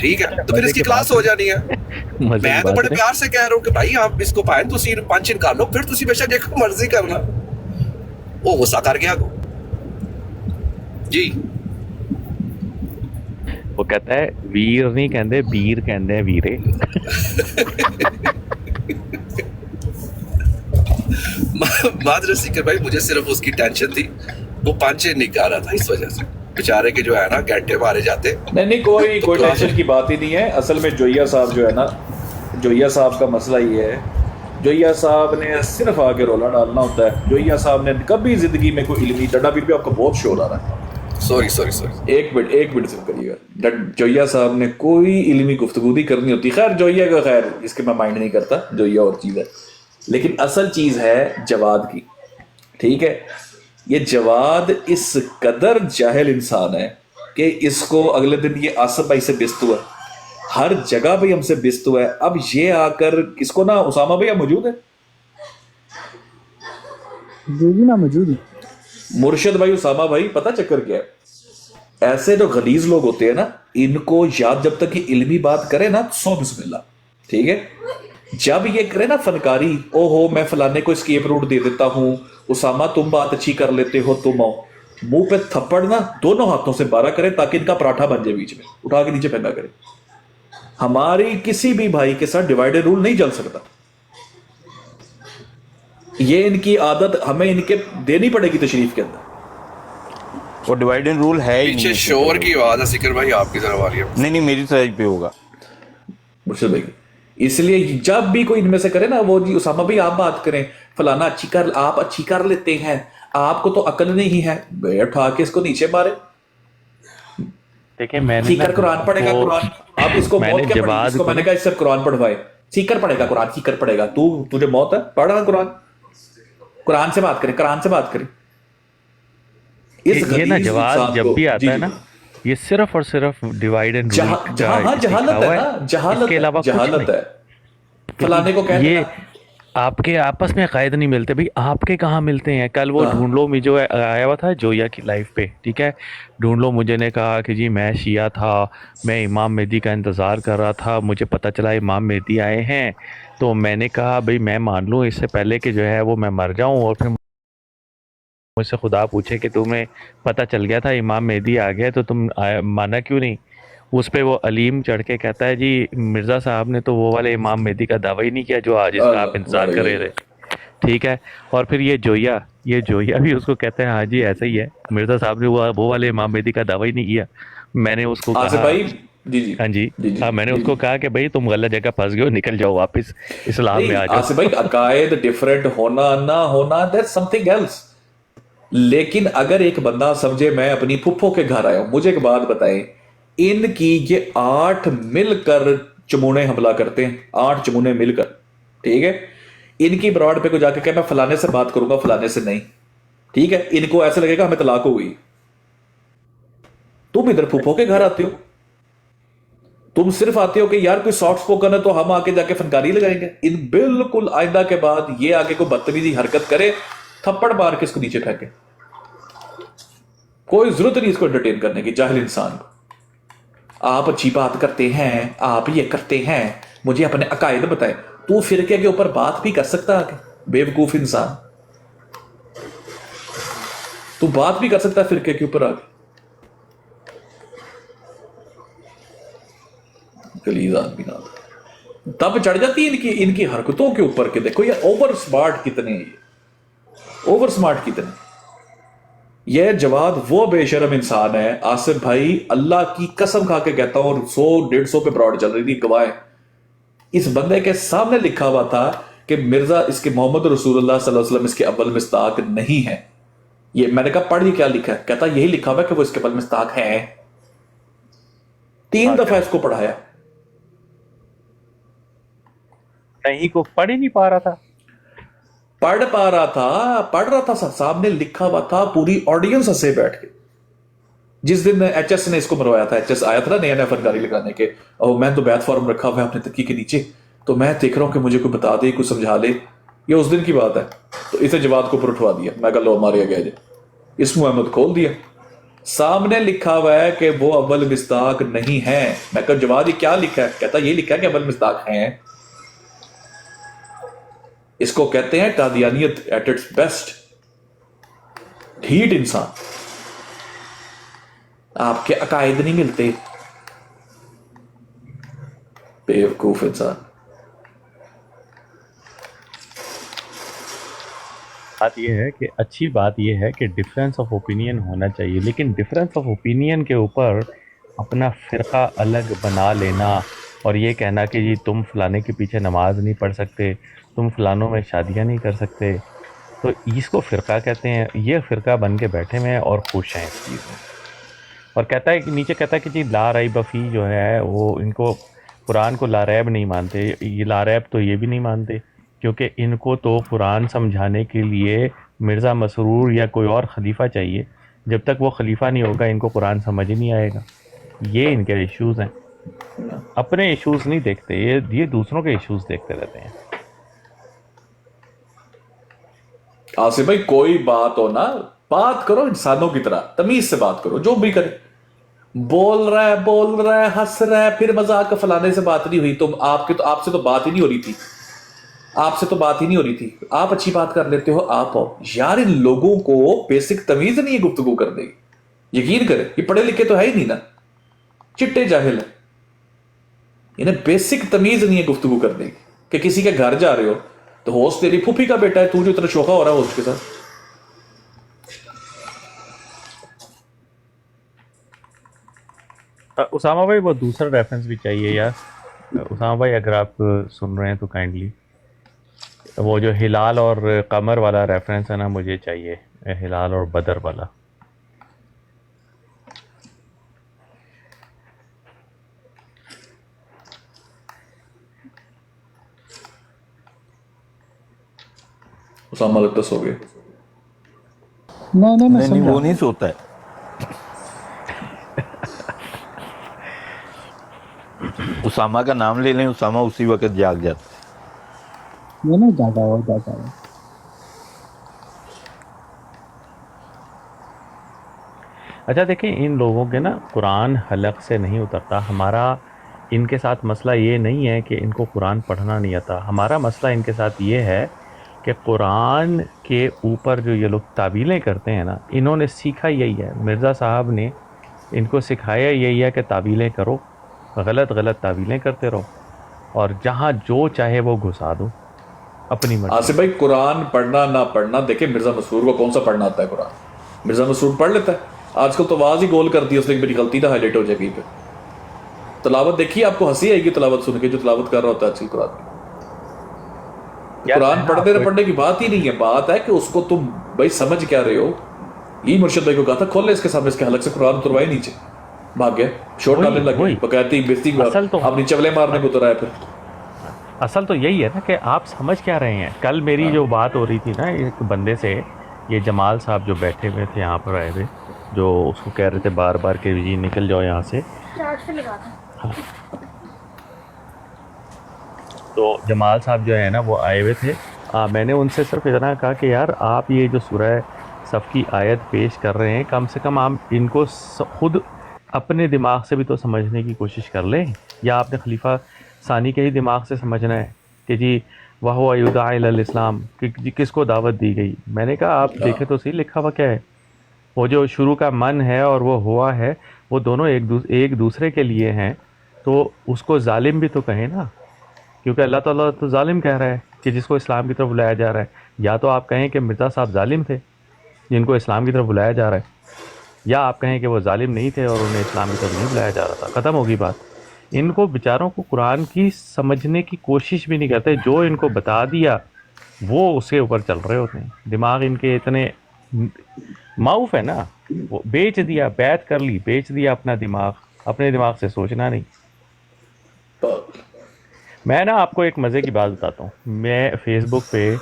ठीक है तो फिर इसकी क्लास हो जानी है मजे मैं की तो बात बड़े है। प्यार से कह रहा हूँ कि भाई आप इसको पाए तुसी पंच इन कर लो फिर तुसी बेशक देखो मर्जी करना वो गुस्सा कर गया जी वो कहता है वीर नहीं कहते वीर कहते हैं वीरे। मादर सीकर भाई मुझे सिर्फ उसकी टेंशन थी वो पंच नहीं कर रहा था इस वजह से बेचारे के जो है ना घंटे मारे जाते नहीं कोई टेंशन की बात ही नहीं है। असल में जोइया साहब जो है ना, जोइया साहब का मसला ये है, जोइया साहब ने सिर्फ आगे रोला डालना होता है। जोइया साहब ने कभी जिंदगी में कोई इल्मी डड्डा पीर पे आपका बहुत शोर आ रहा है। सॉरी एक मिनट सिर्फ करिएगा। जोइया साहब ने कोई इल्मी गुफ्तगू नहीं करनी होती। खैर जोइया का खैर इसके मैं माइंड नहीं करता, जोइया और चीज़ है, लेकिन असल चीज़ है जवाद की। ठीक है, ये जवाद इस कदर जाहिल इंसान है कि इसको अगले दिन ये आसिफ भाई से बिस्त हुआ, हर जगह भाई हमसे बिस्त हुआ है। अब ये आकर इसको ना उसामा भैया मौजूद है, ना मौजूद है मुर्शद भाई, उसामा भाई, पता चक्कर क्या है? ऐसे जो गलीज लोग होते हैं ना, इनको याद जब तक ये इल्मी बात करे ना 100 बिस्मिल्लाह। ठीक है, जब ये करे ना फनकारी, ओहो मैं फलाने को escape route दे देता हूँ, उसामा तुम बात अच्छी कर लेते हो, तुम आओ, मुंह पे थप्पड़ ना दोनों हाथों से 12 करे ताकि इनका पराठा बन जाए, बीच में उठा के नीचे फेंका करे। हमारी किसी भी भाई के साथ डिवाइडेड रूल नहीं चल सकता। ये इनकी आदत हमें इनके देनी पड़ेगी तशरीफ के अंदर। वो डिवाइडेड रूल है ही पीछे नहीं। शोर की आवाज है सिकर भाई आपकी तरफ आ रही है। नहीं मेरी साइड पे होगा मुर्शद भाई, इसलिए जब भी कोई इनमें से करे ना, वो जी उसामा भाई आप बात करें, फलाना आप अच्छी कर लेते हैं, आपको तो अकल नहीं है, उठा के इसको नीचे मारे। देखिए मैंने सीकर कुरान पढ़ेगा, कुरान आप इसको मौत मैंने क्या पढ़ी? जवाब इसको मैंने कहा इससे कुरान पढ़वाए, सीकर पढ़ेगा कुरान, सीकर पढ़ेगा, तुझे मौत है, पढ़ा कुरान, कुरान से बात करें, कुरान से बात करें। ये ना जवाब जब भी आता है ना, ये सिर्फ और सिर्फ डिवाइड एंड रूल जहालत है ना, जहालत है। फलाने को कहते ये हैं आपके आपस में कायदे नहीं मिलते भाई, आपके कहाँ मिलते हैं? कल वो ढूंढ लो में जो आया हुआ था जोया की लाइफ पे, ठीक है, ढूंढ लो मुझे ने कहा कि जी मैं शिया था, मैं इमाम मेहदी का इंतज़ार कर रहा था, मुझे पता चला इमाम मेहदी आए हैं, तो मैंने कहा भाई मैं मान लूँ इससे पहले कि जो है वो मैं मर जाऊँ, और फिर मुझसे खुदा पूछे कि तुम्हें पता चल गया था इमाम मेहदी आ गया तो तुम माना क्यों नहीं? उस पे वो अलीम चढ़ के कहता है जी मिर्ज़ा साहब ने तो वो वाले इमाम मेहदी का दावा ही नहीं किया जो आज इसका आप इंतज़ार कर रहे थे। ٹھیک ہے. اور پھر یہ جویا بھی اس کو کہتے ہیں ہاں جی ایسا ہی ہے. مرزا صاحب نے وہ والے امام مہدی کا دعویٰ ہی نہیں کیا. میں نے اس کو آصف کہا بھائی جی ہاں جی ہاں میں نے اس کو کہا کہ بھائی تم غلط جگہ پھنس گئے ہو, نکل جاؤ واپس اسلام میں آ جاؤ. آصف بھائی عقائد ڈفرینٹ ہونا نہ ہونا دیٹس سم تھنگ ایلس. لیکن اگر ایک بندہ سمجھے میں اپنی پھپھو کے گھر آیا ہوں, مجھے ایک بات بتائیں, ان کی یہ 8 مل کر چمونے حملہ کرتے ہیں, 8 چمونے مل کر, ٹھیک ہے. ان کی براڈ پہ کو جا کے کہ میں فلانے سے بات کروں گا فلانے سے نہیں, ٹھیک ہے. ان کو ایسا لگے گا ہمیں طلاق ہو گئی. تم ادھر پھپھو کے گھر آتے ہو, تم صرف آتے ہو کہ یار کوئی سافٹ سپوکن ہے تو ہم آگے جا کے فنکاری لگائیں گے. ان بالکل آئندہ کے بعد یہ آگے کوئی بدتمیزی حرکت کرے تھپڑ مار کے اس کو نیچے پھینکے. کوئی ضرورت نہیں اس کو انٹرٹین کرنے کی, جاہل انسان کو. آپ اچھی بات کرتے ہیں, آپ یہ کرتے ہیں, مجھے اپنے عقائد بتائیں. تو فرقے کے اوپر بات بھی کر سکتا ہے, بے وقوف انسان, تو بات بھی کر سکتا ہے فرقے کے اوپر آگے. گلیزان بھی نہ تب چڑھ جاتی ہے ان کی حرکتوں کے اوپر کہ دیکھو یہ اوور سمارٹ کتنے, اوور سمارٹ کتنے. یہ جواد وہ بے شرم انسان ہے آصف بھائی, اللہ کی قسم کھا کے کہتا ہوں, 100-150 پہ براڈ چل رہی تھی گواہ. اس بندے کے سامنے لکھا ہوا تھا کہ مرزا اس کے محمد رسول اللہ صلی اللہ علیہ وسلم اس کے اول مصداق نہیں ہے. یہ میں نے کہا پڑھ کیا لکھا ہے, کہتا یہی لکھا ہوا ہے کہ وہ اس کے اول مصداق ہیں. 3 دفعہ اس کو پڑھایا, نہیں کو پڑھ ہی نہیں پا رہا تھا. پڑھ رہا تھا سامنے لکھا ہوا تھا, پوری آڈینس ہنسے بیٹھ کے. جس دن ایچ ایس نے اس کو مروایا تھا, ایچ ایس آیا تھا نا نیا فنکاری لگانے کے, اور میں تو بیت فارم رکھا ہوا ہے اپنے تکی کے نیچے, تو میں دیکھ رہا ہوں کہ مجھے کوئی بتا دے, کوئی سمجھا لے. یہ اس دن کی بات ہے. تو اسے جواد کو اوپر اٹھوا دیا, میں کہا لو ماریا گیا جائے. اس محمد کھول دیا, سامنے لکھا ہوا ہے کہ وہ اول مصداق نہیں ہے. میں کہا جواد یہ کیا لکھا ہے, کہتا یہ لکھا ہے کہ اول مصداق ہیں. اس کو کہتے ہیں قادیانیت ایٹ اٹس بیسٹ. ڈھیٹ انسان, آپ کے عقائد نہیں ملتے, بیوقوف انسان. بات یہ ہے کہ اچھی بات یہ ہے کہ ڈفرینس آف اوپینین ہونا چاہیے, لیکن ڈفرینس آف اوپینین کے اوپر اپنا فرقہ الگ بنا لینا اور یہ کہنا کہ جی تم فلانے کے پیچھے نماز نہیں پڑھ سکتے, تم فلانوں میں شادیاں نہیں کر سکتے, تو اس کو فرقہ کہتے ہیں. یہ فرقہ بن کے بیٹھے ہوئے ہیں اور خوش ہیں اس چیز میں. اور کہتا ہے کہ نیچے کہتا ہے کہ جی لا ریب فی جو ہے وہ ان کو قرآن کو لا ریب نہیں مانتے. یہ لا ریب تو یہ بھی نہیں مانتے کیونکہ ان کو تو قرآن سمجھانے کے لیے مرزا مسرور یا کوئی اور خلیفہ چاہیے. جب تک وہ خلیفہ نہیں ہوگا ان کو قرآن سمجھ ہی نہیں آئے گا. یہ ان کے ایشوز ہیں, اپنے ایشوز نہیں دیکھتے, یہ دوسروں کے ایشوز دیکھتے رہتے ہیں. آصف بھائی کوئی بات ہو نا, بات کرو انسانوں کی طرح, تمیز سے بات کرو. جو بھی کرے, بول رہا ہے ہنس رہا ہے, پھر مذاق فلانے سے بات نہیں ہوئی, تو آپ سے تو بات ہی نہیں ہو رہی تھی, آپ اچھی بات کر لیتے ہو, آپ ہو یار. ان لوگوں کو بیسک تمیز نہیں ہے گفتگو کرنے کی. یقین کرے یہ پڑھے لکھے تو ہے ہی نہیں نا, چٹے جاہل ہیں. انہیں بیسک تمیز نہیں ہے گفتگو کرنے کی, کہ کسی کے گھر جا رہے ہو تو ہوسٹ تیری پھوپھی کا بیٹا ہے, تو جو اتنا شوخا ہو رہا ہے ہوسٹ کے ساتھ. اسامہ بھائی وہ دوسرا ریفرنس بھی چاہیے یار. اسامہ بھائی اگر آپ سن رہے ہیں تو کائنڈلی وہ جو ہلال اور قمر والا ریفرنس ہے نا مجھے چاہیے, ہلال اور بدر والا. اسامہ لگتا سو گئے. نہیں وہ نہیں سوتا ہے. اسامہ کا نام لے لیں, اسامہ اسی وقت جاگ جاتا ہے. اچھا دیکھیں ان لوگوں کے نا قرآن حلق سے نہیں اترتا. ہمارا ان کے ساتھ مسئلہ یہ نہیں ہے کہ ان کو قرآن پڑھنا نہیں آتا. ہمارا مسئلہ ان کے ساتھ یہ ہے کہ قرآن کے اوپر جو یہ لوگ تعویلیں کرتے ہیں نا, انہوں نے سیکھا یہی ہے. مرزا صاحب نے ان کو سکھایا یہی ہے کہ تعویلیں کرو, غلط تعویلیں کرتے رہو, اور جہاں جو چاہے وہ گھسا دو. अपनी मर्जी। आसिफ भाई कुरान पढ़ना ना पढ़ना, देखिए मिर्जा मसरूर को कौन सा पढ़ना आता है कुरान? मिर्जा मसरूर पढ़ लेता है, आजकल तो आवाज ही गोल कर दी उसने, मेरी गलती ना हाईलाइट हो जाएगी पे। तलावत देखिए, आपको हंसी आएगी तलावत सुन के, जो तलावत कर रहा होता है आजकल कुरान की। कुरान पढ़ने न पढ़ने की बात ही नहीं है, बात है कि उसको तुम भाई समझ क्या रहे हो। यही मुर्शिद भाई को कहा था खोल ले इसके सामने, इसके हलक से कुरान उतरवाए नीचे, भाग गए, शोर डालने लगे, बकैती बेइज्जती, आप नीचे चवले मारने को उतर आए। फिर असल तो यही है ना कि आप समझ क्या रहे हैं। कल मेरी जो बात हो रही थी ना एक बंदे से, ये जमाल साहब जो बैठे हुए थे यहाँ पर आए हुए, जो उसको कह रहे थे बार बार कि जी निकल जाओ यहाँ से। हाँ। तो जमाल साहब जो है ना वो आए हुए थे, मैंने उनसे सिर्फ इतना कहा कि यार आप ये जो सूरह सफ़ की आयत पेश कर रहे हैं, कम से कम आप इनको खुद अपने दिमाग से भी तो समझने की कोशिश कर लें, या आपने खलीफा सानी के ही दिमाग से समझना है कि जी वह युदा इलल इस्लाम कि किसको दावत दी गई। मैंने कहा आप देखें तो सही लिखा हुआ क्या है, वो जो शुरू का मन है और वो हुआ है, वो दोनों एक दूसरे के लिए हैं, तो उसको जालिम भी तो कहें ना, क्योंकि अल्लाह ताला तो जालिम कह रहा है कि जिसको इस्लाम की तरफ बुलाया जा रहा है। या तो आप कहें कि मिर्ज़ा साहब जालिम थे जिनको इस्लाम की तरफ बुलाया जा रहा है, या आप कहें कि वो जालिम नहीं थे और उन्हें इस्लाम की तरफ नहीं बुलाया जा रहा था। ख़त्म होगी बात। इनको बेचारों को कुरान की समझने की कोशिश भी नहीं करते, जो इनको बता दिया वो उसके ऊपर चल रहे होते हैं। दिमाग इनके इतने माऊफ है ना, वो बेच दिया, बैत कर ली, बेच दिया अपना दिमाग, अपने दिमाग से सोचना नहीं। मैं ना आपको एक मज़े की बात बताता हूँ। मैं फेसबुक पे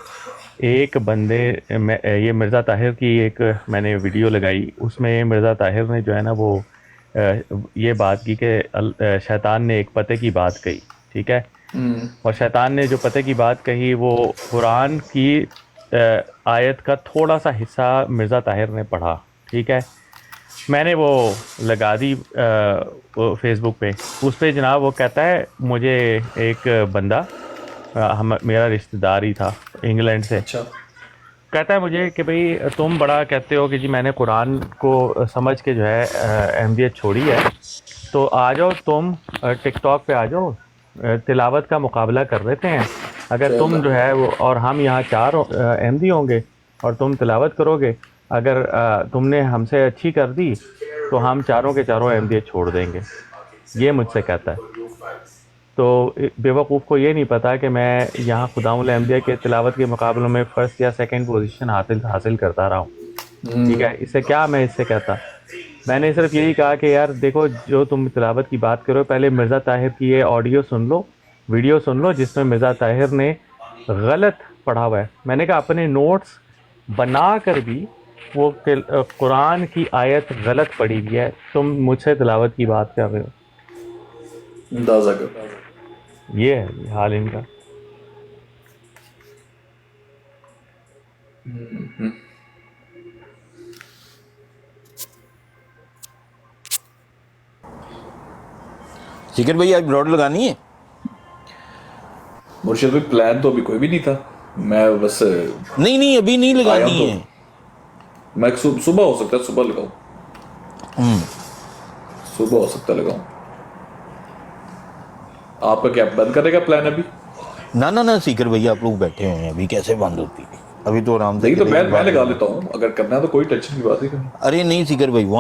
एक बंदे, ये मिर्ज़ा ताहिर की एक मैंने वीडियो लगाई, उसमें मिर्ज़ा ताहिर ने जो है ना वो ये बात की कि शैतान ने एक पते की बात कही, ठीक है, और शैतान ने जो पते की बात कही वो कुरान की आयत का थोड़ा सा हिस्सा मिर्ज़ा ताहिर ने पढ़ा, ठीक है। मैंने वो लगा दी फेसबुक पे, उस पे जनाब वो कहता है, मुझे एक बंदा मेरा रिश्तेदार ही था इंग्लैंड से, कहता है मुझे कि भाई तुम बड़ा कहते हो कि जी मैंने कुरान को समझ के जो है अहमियत छोड़ी है, तो आ जाओ तुम टिकटॉक पे आ जाओ, तिलावत का मुकाबला कर लेते हैं। अगर तुम जो है वो और हम यहाँ 4 अहमदी होंगे और तुम तिलावत करोगे, अगर तुमने हमसे अच्छी कर दी तो हम चारों के चारों अहमदियत छोड़ देंगे। ये मुझसे कहता है। तो बेवकूफ़ को ये नहीं पता कि मैं यहाँ खुदाउल अहमदिया के तिलावत के मुकाबलों में फ़र्स्ट या सेकंड पोजीशन हासिल करता रहा हूँ, ठीक है। इससे क्या मैं इससे कहता, मैंने सिर्फ यही कहा कि यार देखो, जो तुम तिलावत की बात करो, पहले मिर्ज़ा ताहिर की ये ऑडियो सुन लो, वीडियो सुन लो, जिसमें मिर्ज़ा ताहिर ने गलत पढ़ा हुआ है। मैंने कहा अपने नोट्स बना कर भी वो कुरान की आयत गलत पढ़ी हुई है, तुम मुझसे तिलावत की बात कर रहे हो। अंदाज़ा करो, ये है हाल इनका। जिगर भाई आज रॉड लगानी है? मुर्शिद भाई प्लान तो अभी कोई भी नहीं था, मैं बस नहीं अभी नहीं लगानी तो, है। मैं सुबह हो सकता है, सुबह लगाऊं, सुबह हो सकता है लगाऊं। आपका क्या बंद करने का प्लान अभी? ना सीकर भैया आप लोग बैठे हुए हैं, अभी कैसे बंद होती है? अभी तो आराम से। नहीं तो मैं लगा लेता हूँ, अगर करना है तो कोई टेंशन की बात ही नहीं। अरे नहीं सीकर भाई, वहाँ